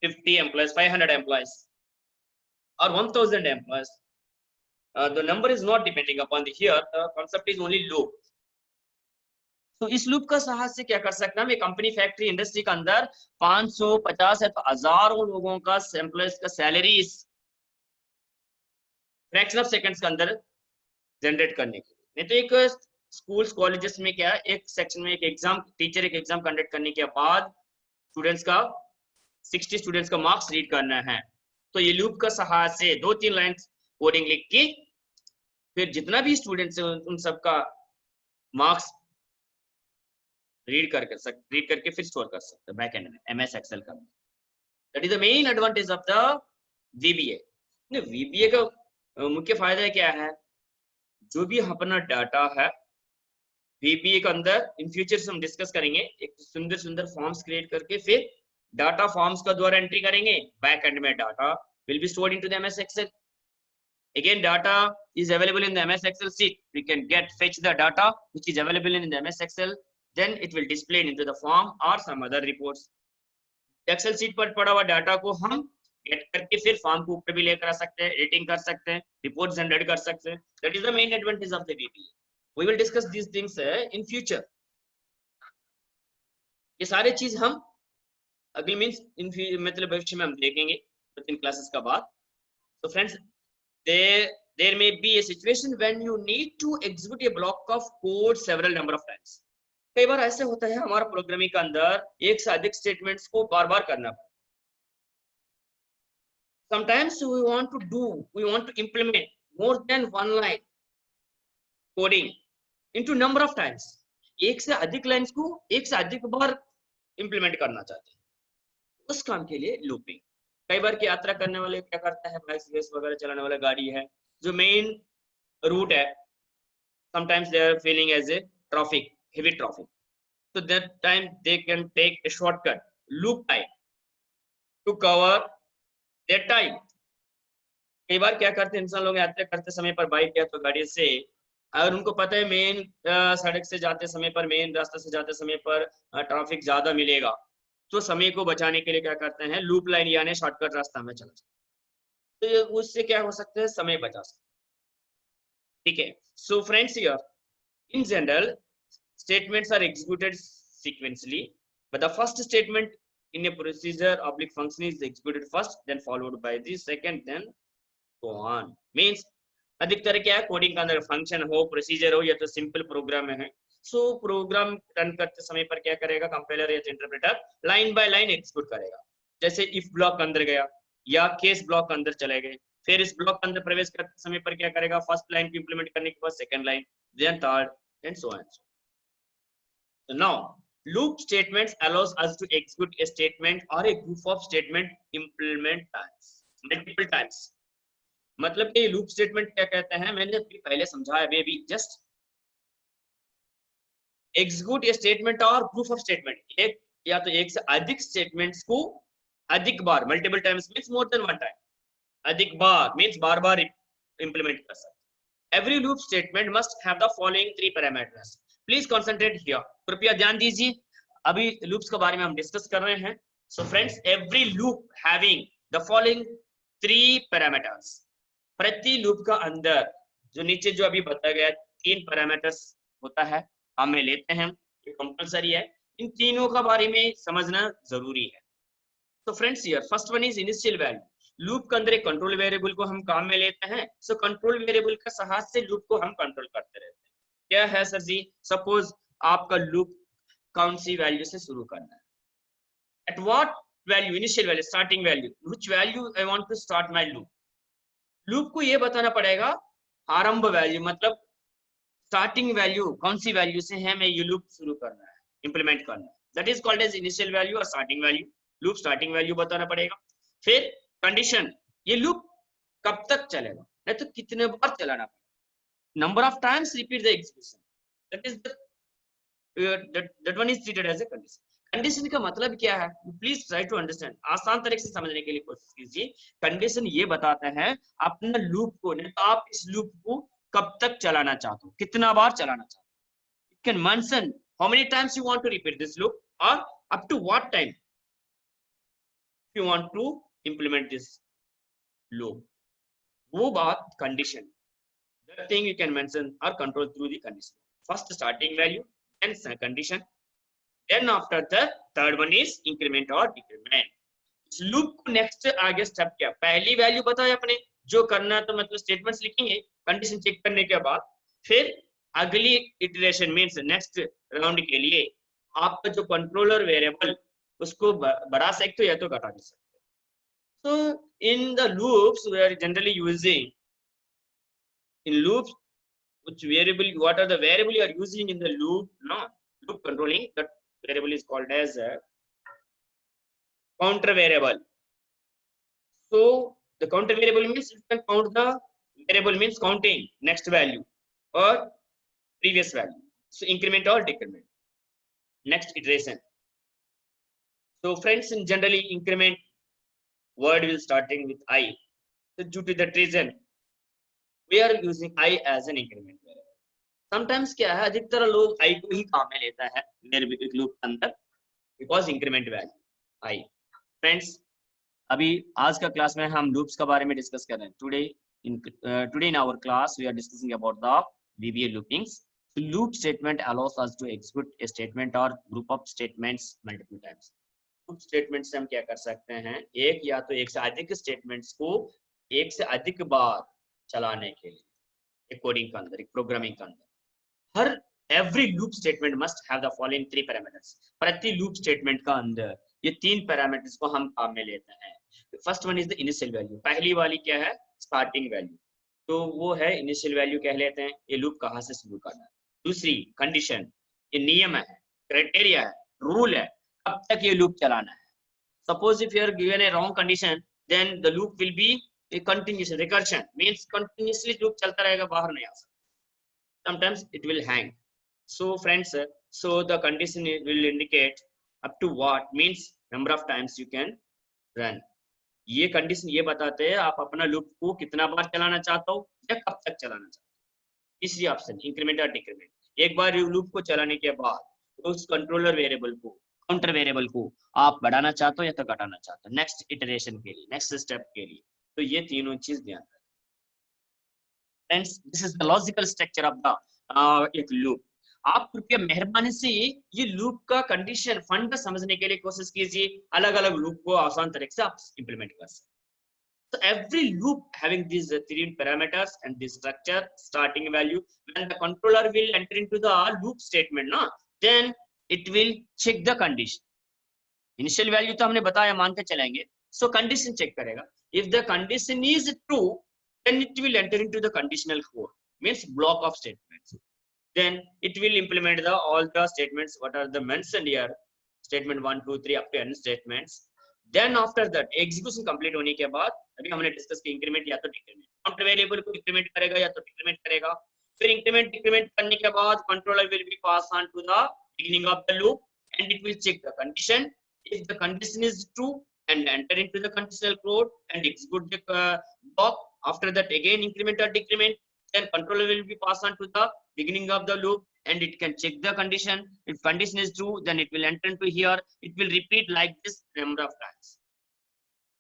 S1: 50 employees, 500 employees or 1000 employees, the number is not depending upon the here, the concept is only loop. तो इस loop का सहायता से क्या कर सकते हैं हम, एक कंपनी फैक्ट्री इंडस्ट्री के अंदर 550 है तो हजारों लोगों का एम्प्लॉयज का सैलरीज फ्रैक्शन ऑफ सेकंड्स के अंदर जनरेट करने के लिए। नहीं तो एक स्कूल्स कॉलेजेस में क्या है, एक सेक्शन में एक एग्जाम, टीचर एक एग्जाम कंडक्ट करने के बाद स्टूडेंट्स का 60 स्टूडेंट्स का मार्क्स रीड करना है, तो ये लूप का सहायता से 2-3 लाइन कोडिंग लिख के फिर जितना भी स्टूडेंट्स है उन सबका मार्क्स रीड करके फिर स्टोर कर सकते हैं बैक एंड में MS एक्सेल का। That is the main advantage of the VBA। VBA का मुख्य फायदा क्या है, जो भी अपना डाटा है VBA के अंदर इन फ्यूचर हम डिस्कस करेंगे, एक सुंदर सुंदर फॉर्म्स क्रिएट करके फिर डाटा फॉर्म्स का द्वारा एंट्री करेंगे, बैक एंड में data will be stored into the MS Excel. Again, data is available in the MS Excel sheet. We can fetch the data which is available in the MS Excel. Then it will display into the form or some other reports. Excel sheet पर पड़ा हुआ data को हम gate करके फिर form को ऊपर भी लेकर आ सकते हैं, एडिटिंग कर सकते हैं, रिपोर्ट जनरेट कर सकते हैं। That is the main advantage of the VBA. We will discuss these things in future. ये सारे चीज हम अगली मीन्स मतलब भविष्य में हम देखेंगे 2-3 क्लासेस का बाद। So friends, there may be a situation when you need to execute a block of code several number of times. कई बार ऐसे होता है हमारा प्रोग्रामिंग के अंदर एक से अधिक स्टेटमेंट्स को बार बार करना पड़ता है। Sometimes we want to implement more than one line coding into number of times. एक से अधिक लाइंस को एक से अधिक बार इंप्लीमेंट करना चाहते हैं, उस काम के लिए लूपिंग। कई बार की यात्रा करने वाले क्या करता है, बाइक्स रेस वगैरह चलाने वाला गाड़ी है जो मेन रूट है, sometimes they are feeling as a traffic, heavy traffic, so that time they can take a shortcut loop time to cover their time. कई बार क्या करते हैं इंसान लोग यात्रा करते समय पर बाइक या तो गाड़ी से, अगर उनको पता है मेन सड़क से जाते समय पर, मेन रास्ते से जाते समय पर ट्रैफिक ज्यादा मिलेगा, तो समय को बचाने के लिए क्या करते हैं, लूप लाइन यानी शॉर्टकट रास्ता में चला जाते हैं, तो उससे क्या हो सकता है, समय बचा सकते हैं। ठीक है, so friends here in general statements are executed sequentially, but the first statement in a procedure oblique function is executed first, then followed by the second, then go on. Means अधिकतर क्या है, कोडिंग का अंदर function हो, procedure हो या तो simple programme है, सो प्रोग्राम रन करते समय पर क्या करेगा, कंपाइलर या interpreter line by line execute करेगा। जैसे इफ ब्लॉक अंदर गया या केस ब्लॉक अंदर चले गए, फिर इस ब्लॉक अंदर प्रवेश करते समय पर क्या करेगा, फर्स्ट लाइन को इंप्लीमेंट करने के बाद second line, then third, and so on. So now loop statements allows us to execute a statement or a group of statement implement times, multiple times. मतलब कि लूप स्टेटमेंट क्या कहते हैं, मैंने पहले समझाया, वे भी जस्ट एग्जीक्यूट ए स्टेटमेंट और ग्रुप ऑफ स्टेटमेंट, एक या तो एक से अधिक स्टेटमेंट्स को अधिक बार, multiple times means more than one time, अधिक बार मींस बार बार इंप्लीमेंट कर सकते। Every loop statement must have the following 3 parameters. Please concentrate here, कृपया ध्यान दीजिए, अभी लूप्स के बारे में हम डिस्कस कर रहे हैं। So friends, every loop having the following 3 parameters. प्रति लूप का अंदर जो नीचे जो अभी बताया गया 3 पैरामीटर्स होता है, हमें लेते हैं, ये कंपलसरी है, इन तीनों का बारे में समझना जरूरी है। तो friends here first one is initial value. Loop के अंदर एक कंट्रोल वेरिएबल को हम काम में लेते हैं, सो कंट्रोल वेरिएबल का सहायता से लूप को हम कंट्रोल करते रहते हैं। क्या है सर जी, सपोज आपका लूप कौन सी वैल्यू से शुरू करना है, at what value, initial value, starting value, which value I want to start my loop. Loop को ये बताना पड़ेगा आरंभ वैल्यू, मतलब स्टार्टिंग वैल्यू कौन सी वैल्यू से है मैं ये लूप शुरू करना है, इंप्लीमेंट करना है, that is called as initial value और starting value. Loop starting value बताना पड़ेगा। फिर कंडीशन, ये लूप कब तक चलेगा, नहीं तो कितने बार चलाना पड़ेगा, number of times repeat the execution, that is that one is treated as a condition. Condition का मतलब क्या है, प्लीज ट्राई टू अंडरस्टैंड, आसान तरीके से समझने के लिए कोशिश कीजिए। कंडीशन ये बताता है अपना लूप को, नहीं तो आप इस लूप को कब तक चलाना चाहते हो, कितना बार चलाना चाहते हो। It can mention how many times you want to repeat this loop और up to what time you want to implement this loop, वो बात condition, that thing you can mention और control through the condition. First starting value, then condition, then after the third one is increment or decrement। इस loop को next आगे step क्या, पहली value बताए अपने जो करना है, तो मतलब स्टेटमेंट्स लिखेंगे कंडीशन चेक करने के बाद, फिर अगली इटरेशन मींस नेक्स्ट राउंड के लिए आपका जो कंट्रोलर वेरिएबल उसको बढ़ा सकते हो या तो घटा सकते हो। So in the loops we are generally using, in loops which variable, what are the variable you are using in the loop, no loop controlling, that variable is called as a counter variable। So the counter variable means you can count the variable, means counting next value or previous value, so increment or decrement, next iteration। So friends, in generally increment word will starting with I, so due to that reason we are using I as an increment variable। Sometimes क्या है, अधिकतर लोग आई को ही काम में लेता है मेरे लूप के अंदर, because increment value I. Friends, अभी आज का क्लास में हम लूप्स के बारे में डिस्कस कर रहे हैं। Today in our class we are discussing about the VBA loopings. Loop statement allows us to execute a statement और group of statements multiple times. Loop statement से हम क्या कर सकते हैं, एक या तो एक से अधिक स्टेटमेंट्स को एक से अधिक बार चलाने के लिए एक कोडिंग के अंदर, एक प्रोग्रामिंग के अंदर, हर every loop statement must have the following 3 parameters। प्रति लूप स्टेटमेंट का अंदर ये 3 पैरामीटर्स को हम काम में लेते हैं। First one is the initial value, पहली वाली क्या है, स्टार्टिंग वैल्यू, तो वो है इनिशियल वैल्यू कह लेते हैं, ये लूप कहाँ से शुरू करना है। दूसरी कंडीशन, ये नियम है, क्राइटेरिया है, रूल है, कब तक ये लूप चलाना है। Suppose if you are given a wrong condition, then the loop will be a continuous recursion, means continuously loop चलता रहेगा, बाहर नहीं आ सकता। Sometimes it will hang। So friends, so the condition will indicate up to what, means number of times you can run। ये condition ये बताते हैं आप अपना लूप को कितना बार चलाना चाहते हो या कब तक चलाना चाहते हो। तीसरी ऑप्शन इंक्रीमेंट और डिक्रीमेंट, एक बार लूप को चलाने के बाद तो उस कंट्रोलर वेरिएबल को, काउंटर वेरिएबल को आप बढ़ाना चाहते हो या तो घटाना चाहते हो नेक्स्ट इटरेशन के लिए, नेक्स्ट स्टेप के लिए। तो ये तीनों चीज ध्यान रखें। Friends, this is the logical structure of the एक लूप। आप कृपया मेहरबानी से ये लूप का कंडीशन फंड समझने के लिए कोशिश कीजिए, अलग अलग लूप को आसान तरीके से आप इंप्लीमेंट कर सकते। So every loop having these 3 parameters and this structure, starting value, when the controller will enter into the loop statement, ना, then it will check the condition। initial value तो हमने बताया, मान के चलेंगे, so condition check करेगा। if the condition is true, then it will enter into the conditional code, means block of statements। then it will implement the all the statements what are the mentioned here, statement 1 2 3 up to n statements। then after that execution complete होने के बाद, अभी हमने discuss किया increment या तो decrement, counter variable को increment करेगा या तो डिक्रीमेंट करेगा। फिर इंक्रीमेंट डिक्रीमेंट करने के बाद controller will be pass on to the beginning of the loop and it will check the condition। if the condition is true and enter into the conditional code and execute the block, after that again increment or decrement, then controller will be passed on to the beginning of the loop and it can check the condition। if condition is true, then it will enter into here, it will repeat like this number of times।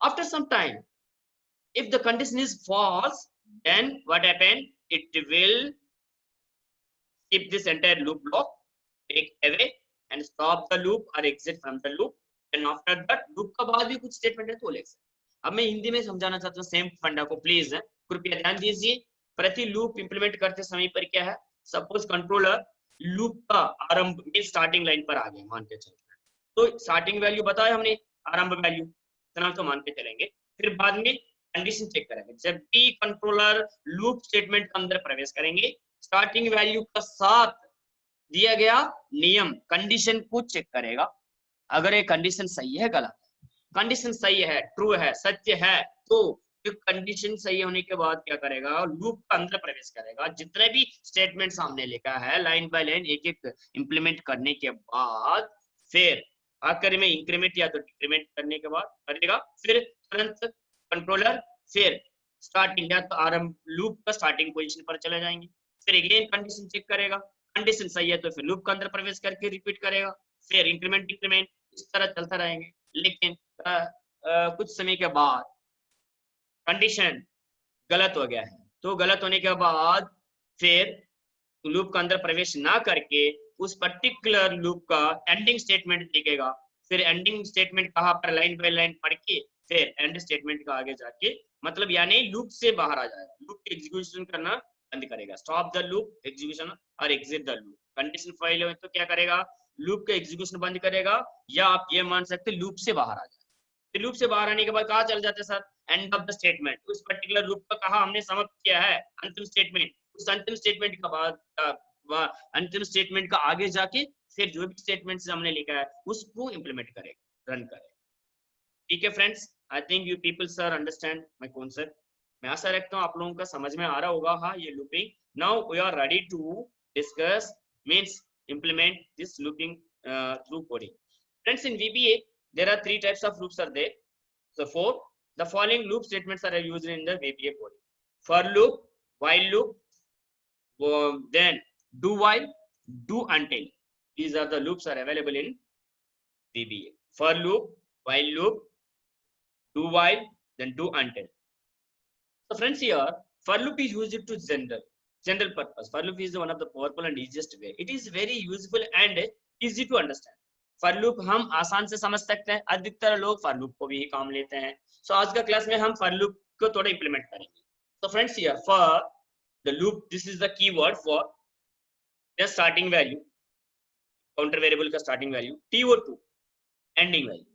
S1: after some time, if the condition is false, then what happen, it will skip this entire loop block, take away and stop the loop or exit from the loop। and after that loop का बाद भी कुछ statement है तो ले सकते। अब मैं हिंदी में समझाना चाहता हूँ सेम फंडा को, प्लीज कृपया ध्यान दीजिए। प्रति लूप इंप्लीमेंट करते समय पर क्या है, सपोज कंट्रोलर लूप का आरंभ में स्टार्टिंग लाइन पर आ गया, मान के चलते हैं, तो स्टार्टिंग वैल्यू बताया हमने, आरंभ वैल्यू इतना तो मान के चलेंगे। फिर बाद में कंडीशन चेक करेंगे, जब भी कंट्रोलर लूप स्टेटमेंट के अंदर प्रवेश करेंगे, स्टार्टिंग वैल्यू का साथ दिया गया नियम कंडीशन को चेक करेगा। अगर ये कंडीशन सही है, गलत है, कंडीशन सही है, ट्रू है, सत्य है, तो कंडीशन सही होने के बाद क्या करेगा, लूप का अंदर प्रवेश करेगा, जितने भी स्टेटमेंट सामने लिखा है लाइन बाय लाइन एक एक इंप्लीमेंट करने के बाद फिर आखिर में इंक्रीमेंट या तो डिक्रीमेंट करने के बाद करेगा, फिर तुरंत कंट्रोलर फिर स्टार्टिंग या तो आरंभ लूप का स्टार्टिंग पोजीशन पर चले जाएंगे, फिर अगेन कंडीशन चेक करेगा, कंडीशन सही है तो फिर लूप के अंदर प्रवेश करके रिपीट करेगा, फिर इंक्रीमेंट डिक्रीमेंट इस तरह चलता रहेंगे। लेकिन कुछ समय के बाद कंडीशन गलत हो गया है, तो गलत होने के बाद फिर लूप के अंदर प्रवेश ना करके उस पर्टिकुलर लूप का एंडिंग स्टेटमेंट लिखेगा, फिर एंडिंग स्टेटमेंट कहाँ पर लाइन बाय लाइन पढ़ के फिर एंड स्टेटमेंट का आगे जाके मतलब यानी लूप से बाहर आ जाएगा, लूप की एग्जीक्यूशन करना बंद करेगा, स्टॉप द लूप एग्जीक्यूशन और exit the loop. Condition file हो तो क्या करेगा, लूप का एग्जीक्यूशन बंद करेगा, या आप ये मान सकते लूप से बाहर आ जाए। फिर लूप से बाहर आने के बाद कहाँ चल जाते हैं sir, end of the statement, उस पर्टिकुलर लूप का कहा हमने समाप्त किया है अंतिम स्टेटमेंट, उस अंतिम स्टेटमेंट का बाद अंतिम स्टेटमेंट का आगे जाके फिर जो भी स्टेटमेंट हमने लिखा है उसको इंप्लीमेंट करेगा, रन करेगा। ठीक है friends, I think you people sir understand my concept. मैं आशा रखता हूँ आप लोगों का समझ में आ रहा होगा। हाँ, ये looping now we are ready to discuss means implement this looping through coding. Friends, in VBA there are three types of loops are there. So for the following loop statements are used in the VBA coding: for loop, while loop, then do while, do until. These are the loops are available in VBA: for loop, while loop, do while, then do until. So friends, here for loop is used to general purpose. For loop is one of the powerful and easiest way. It is very useful and easy to understand. For loop हम आसान से समझ सकते हैं, अधिकतर लोग for loop को भी काम लेते हैं। So आज का क्लास में हम for loop को थोड़ा implement करेंगे। So friends, here for the loop, this is the keyword for the starting value, counter variable का starting value, TO2 ending value,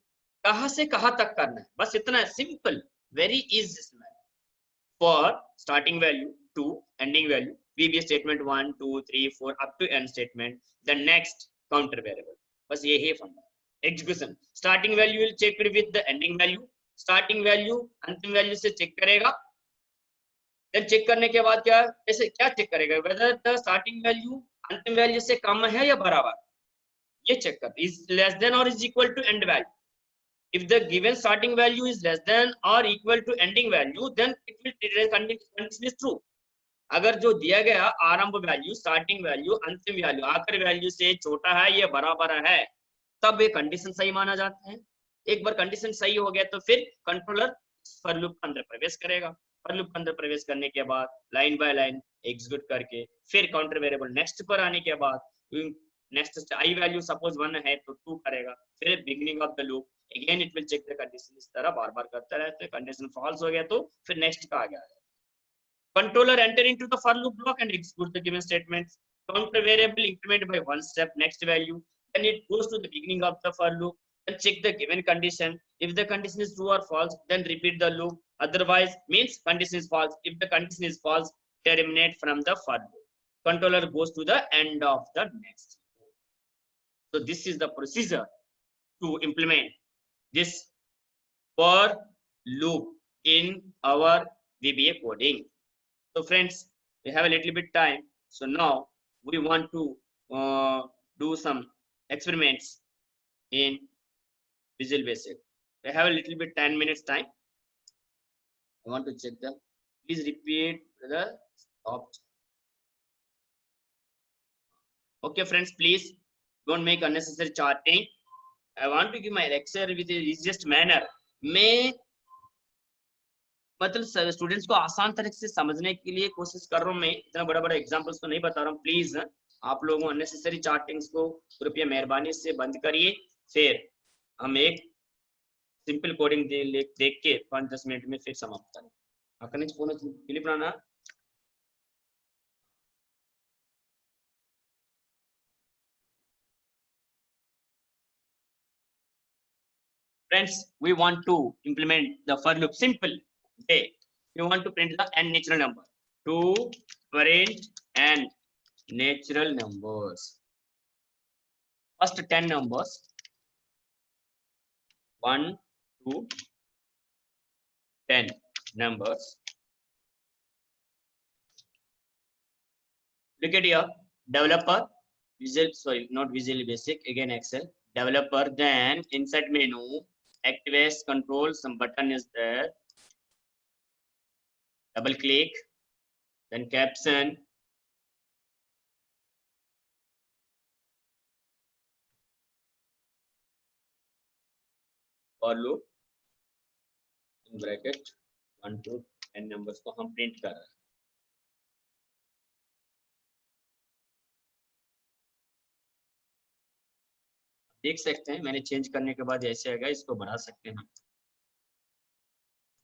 S1: कहाँ से कहाँ तक करना है, बस इतना simple, very easy। For starting value to ending value, VBA statement 1, 2, 3, 4 up to end statement, the next counter variable, बस ये है फंडा। Execution, starting value will check with the ending value, starting value अंतिम वैल्यू से check करेगा, then check करने के बाद क्या ऐसे क्या चेक करेगा, वेदर द स्टार्टिंग वैल्यू अंतिम वैल्यू से कम है या बराबर, ये चेक कर, इज लेस देन और is equal to end value. If the given starting value is less than or equal to ending value, then it will condition is true. अगर जो दिया गया आरंभ वैल्यू, स्टार्टिंग वैल्यू, अंतिम value, आखिरी value से छोटा है या बराबर है, तब ये कंडीशन सही माना जाता है। एक बार कंडीशन सही हो गया तो फिर कंट्रोलर फॉर लूप के अंदर प्रवेश करेगा, फॉर लूप के अंदर प्रवेश करने के बाद लाइन बाय लाइन एग्जीक्यूट करके फिर काउंटर वेरिएबल नेक्स्ट पर आने के बाद नेक्स्ट आई वैल्यू सपोज 1 है तो 2 करेगा, फिर beginning of the loop again it will check the condition, इस तरह बार बार करता रहता है। कंडीशन फॉल्स हो गया तो फिर नेक्स्ट का आ गया। Controller enter into the for loop block and execute the given statements. Counter variable increment by one step next value, then it goes to the beginning of the for loop, then check the given condition. If the condition is true or false, then repeat the loop, otherwise means condition is false. If the condition is false, terminate from the for loop. Controller goes to the end of the next. So this is the procedure to implement this for loop in our VBA coding. So friends, we have a little bit time, so now we want to do some experiments in Visual Basic. We have a little bit 10 minutes time. I want to check the, please repeat the opt. Okay friends, please don't make unnecessary charting. I want to give my lecture with the easiest manner. मैं मतलब students को आसान तरीके से समझने के लिए कोशिश कर रहा हूँ। मैं इतना बड़ा बड़ा एग्जांपल्स तो नहीं बता रहा हूँ। प्लीज आप लोगों अननेसेसरी चार्टिंग्स को कृपया मेहरबानी से बंद करिए, फिर हम एक सिंपल कोडिंग देख के 5-10 मिनट में फिर समाप्त करें। అక్కడి నుంచి ఫోన్ వచ్చింది ఫిలిప్ రానా? Friends, we want to implement the for loop simple. Okay, we want to print the n natural number, to print n natural numbers, first 10 numbers 1 to 10, numbers. Look at here, developer, not Visual Basic, again Excel, developer, then inside menu, activate control, some button is there, double click, then caption, for loop, in bracket 1 to 10 numbers को हम print कर रहे हैं. देख सकते हैं मैंने change करने के बाद ऐसे आएगा, इसको बढ़ा सकते हैं.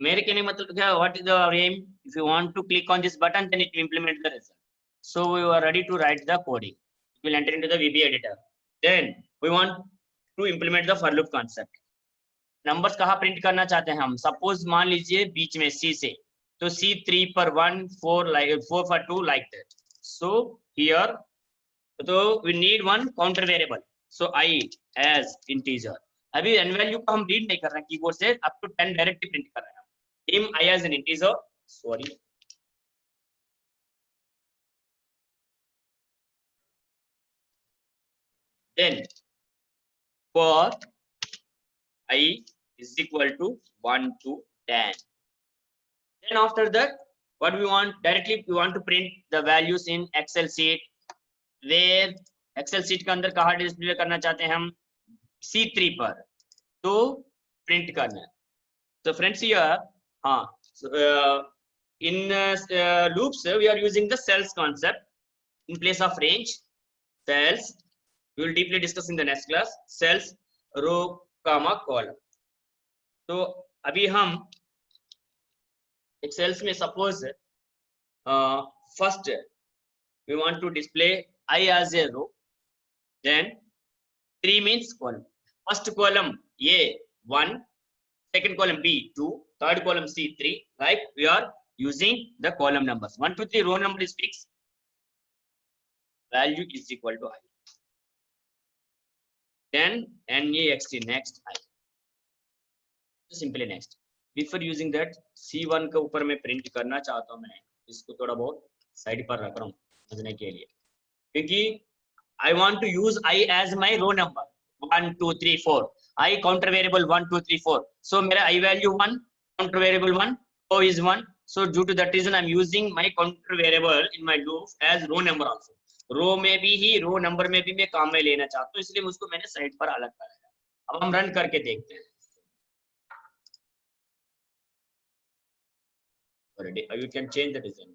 S1: मेरे कहने मतलब क्या, what is the aim, if you want to click on this button then it implement the result. So we are ready to write the coding. We will enter into the VB editor. Then we want to implement the for loop concept. Numbers कहाँ print करना चाहते हैं हम, suppose मान लीजिए बीच में C से, तो C3 पर 1, 4 like 4 for 2 like that. So here तो we need one counter variable. So I as integer. अभी n वैल्यू को हम रीड नहीं कर रहे हैं कीबोर्ड से, अप टू 10 डायरेक्टली प्रिंट कर रहे हैं. dim I as an integer, sorry, then for I is equal to 1 to 10. Then after that, what we want, directly we want to print the values in Excel sheet, where Excel sheet के अंदर कहाँ display करना चाहते हैं हम, C3 पर, तो print करना है. So friends here, in loops we are using the cells concept in place of range. Cells we will deeply discuss in the next class. Cells, row, comma, column. तो अभी हम Excel में suppose first we want to display I as a row, then 3 means column. First column A 1, second column B 2, third column C 3. Like we are using the column numbers. 1 2 3 row number is fixed. Value is equal to I. Then next next I. Simply next. Before using that, C1 के ऊपर मैं print करना चाहता हूँ, मैं इसको थोड़ा बहुत साइड पर रख रहा हूँ समझने के लिए, क्योंकि I want to use I as my row number 1 2 3 4. I counter variable 1 2 3 4. So मेरा I value 1, counter variable 1, row is 1. So due to that reason I'm using my counter variable in my loop as row number also. Row में भी ही row number में भी मैं काम में लेना चाहता हूँ, इसलिए उसको मैंने साइड पर अलग कराया. अब हम रन करके देखते हैं. Already you can change the design.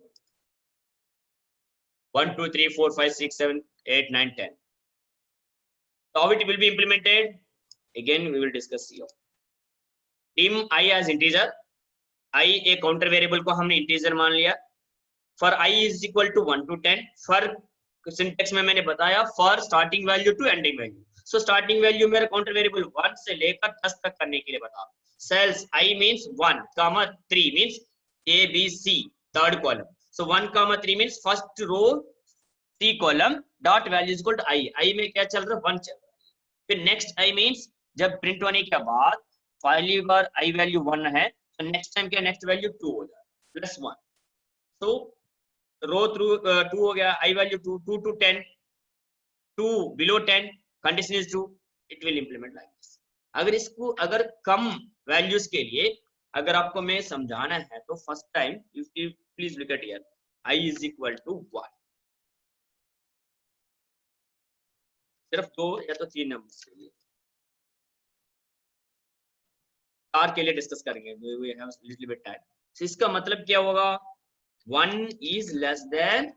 S1: 1 2 3 4 5 6 7 8 9 10. So how it will be implemented, again we will discuss here. dim I as integer. I एक काउंटर वेरिएबल को हमने इंटीजर मान लिया. For I is equal to 1 to 10. For syntax में मैंने बताया for starting value to ending value. So starting value मेरा counter variable 1 से लेकर 10 तक करने के लिए बता. Cells I means 1, 3 means A B C third column. So 1, 3 means first row C column dot value is equal to I. I में क्या चल रहा है, 1 चल रहा है. फिर next I means जब प्रिंट होने के बाद पहली बार I value 1 है, तो next time क्या next value 2 हो जाएगा plus 1. So row through 2 हो गया, I value 2 to 10, 2 below 10, condition is true, it will implement like this. अगर इसको अगर कम values के लिए अगर आपको मैं समझाना है तो first time please look at here, I is equal to 1. सिर्फ 2 या तो 3 नंबर्स के लिए, 4 के लिए डिस्कस करेंगे, we have little bit time. So इसका मतलब क्या होगा, 1 is less than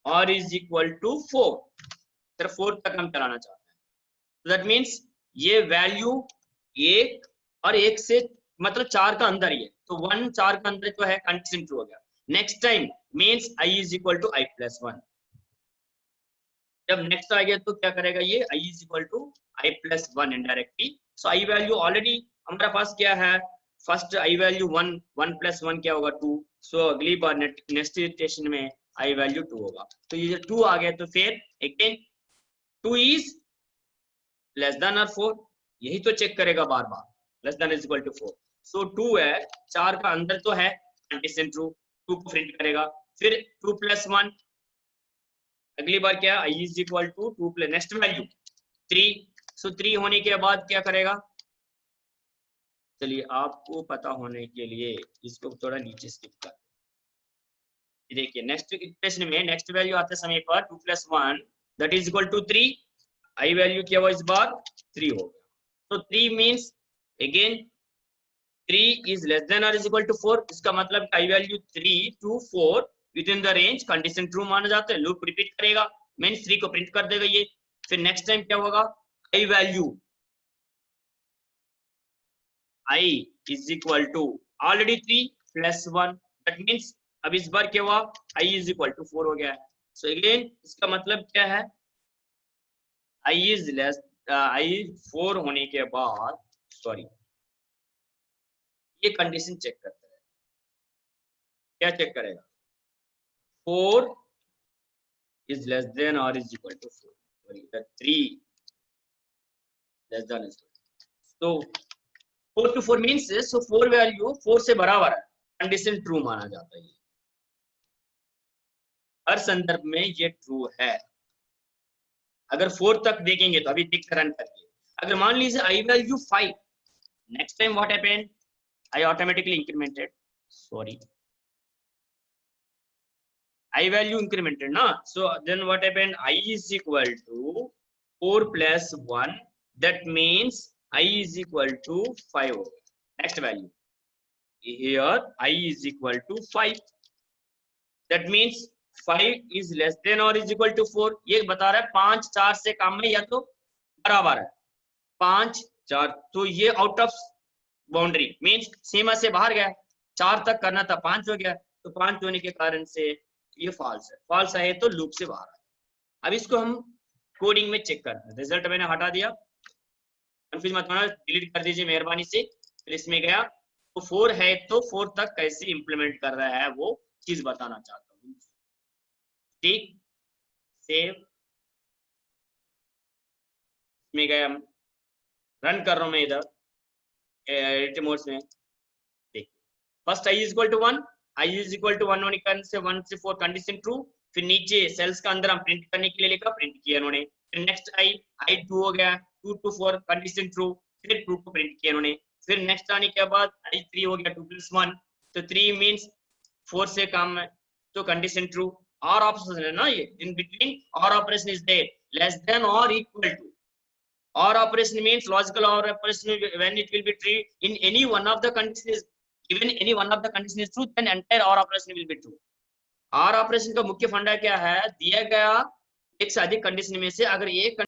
S1: or is equal to 4. सिर्फ 4 तक हम चलाना चाहते हैं. So that means ये वैल्यू 1 और 1 से मतलब 4 का अंदर ही है, तो 1 4 का अंदर जो है कंडीशन ट्रू हो गया. Next time means I is equal to I plus 1. जब नेक्स्ट आ गया तो क्या करेगा ये, I is equal to I plus 1 indirectly. So I value already हमारे पास क्या है, फर्स्ट I वैल्यू 1, 1 plus 1 क्या होगा 2. सो अगली बार नेक्स्ट इटरेशन में I वैल्यू 2 होगा. तो ये 2 आ गया तो फिर अगेन 2 is लेस देन और 4, यही तो चेक करेगा बार बार, less than is equal to 4. So 2 है, 4 का अंदर तो है, कंडीशन ट्रू, 2 को प्रिंट करेगा। फिर 2 + 1, अगली बार क्या, i is equal to 2 plus next value 3, so 3 होने के बाद क्या करेगा, चलिए आपको पता होने के लिए इसको थोड़ा नीचे स्किप कर, देखिए नेक्स्ट इक्वेशन में नेक्स्ट वैल्यू आते समय पर 2 + 1 that is equal to 3, i value क्या हुआ इस बार 3 हो गया। तो 3 means again 3 is less than और इज इक्वल टू 4, इसका मतलब i value 3 to 4 with in the range, condition true माना जाता है, लूप रिपीट करेगा, मींस 3 को प्रिंट कर देगा ये। फिर नेक्स्ट टाइम क्या होगा, i value i is equal to already 3 + 1, that means अब इस बार क्या हुआ, i इज इक्वल टू 4 हो गया है। सो अगेन इसका मतलब क्या है, i इज लेस i 4 होने के बाद, सॉरी ये कंडीशन चेक करता है, क्या चेक करेगा, 4 इज लेस देन और is equal to 4, sorry 3 less than is, तो 4 to 4 मींस सो 4 वैल्यू 4 से बराबर है, कंडीशन ट्रू माना जाता है। हर संदर्भ में ये ट्रू है। अगर 4 तक देखेंगे तो अभी देख रन करके, अगर मान लीजिए i value 5, next time what happened, i automatically incremented, sorry i value incremented ना, so then what happened, i is equal to 4 + 1 that means i is equal to 5 हो गया। Next value here i is equal to 5, that means 5 is less than और is equal to 4, ये बता रहा है 5 4 से कम है या तो बराबर है, 5 4, तो ये आउट ऑफ बाउंड्री मींस सीमा से बाहर गया, 4 तक करना था 5 हो गया, तो 5 होने के कारण से ये फॉल्स है, फॉल्स है तो लूप से बाहर है। अब इसको हम कोडिंग में चेक करते हैं, रिजल्ट मैंने हटा दिया, कंफ्यूज मत होना, डिलीट कर दीजिए मेहरबानी से। फिर इसमें गया तो 4 है तो 4 तक कैसे इंप्लीमेंट कर रहा है वो चीज बताना चाहता हूँ, ठीक, सेव में गया, रन कर रहा हूं मैं इधर एडिट मोड में, देखिए first i is equal to 1, i is equal to 1 होने के कारण से 1 से 4 कंडीशन ट्रू, फिर नीचे सेल्स का अंदर हम प्रिंट करने के लिए लिखा, प्रिंट किया इन्होंने, फिर नेक्स्ट i 2 हो गया, 2 to 4 कंडीशन ट्रू, फिर 2 को प्रिंट किया इन्होंने, फिर नेक्स्ट आने के बाद i 3 हो गया, 2 + 1, तो 3 मींस 4 से कम है तो कंडीशन ट्रू, और ऑप्शन है ना ये, इन बिटवीन और operation is there, less than और equal to, or operation means logical or operation when it will be true in any one of the conditions is given, any one of the condition is true then entire or operation will be true। और operation का मुख्य फंडा क्या है, दिया गया एक से अधिक कंडीशन में से अगर एक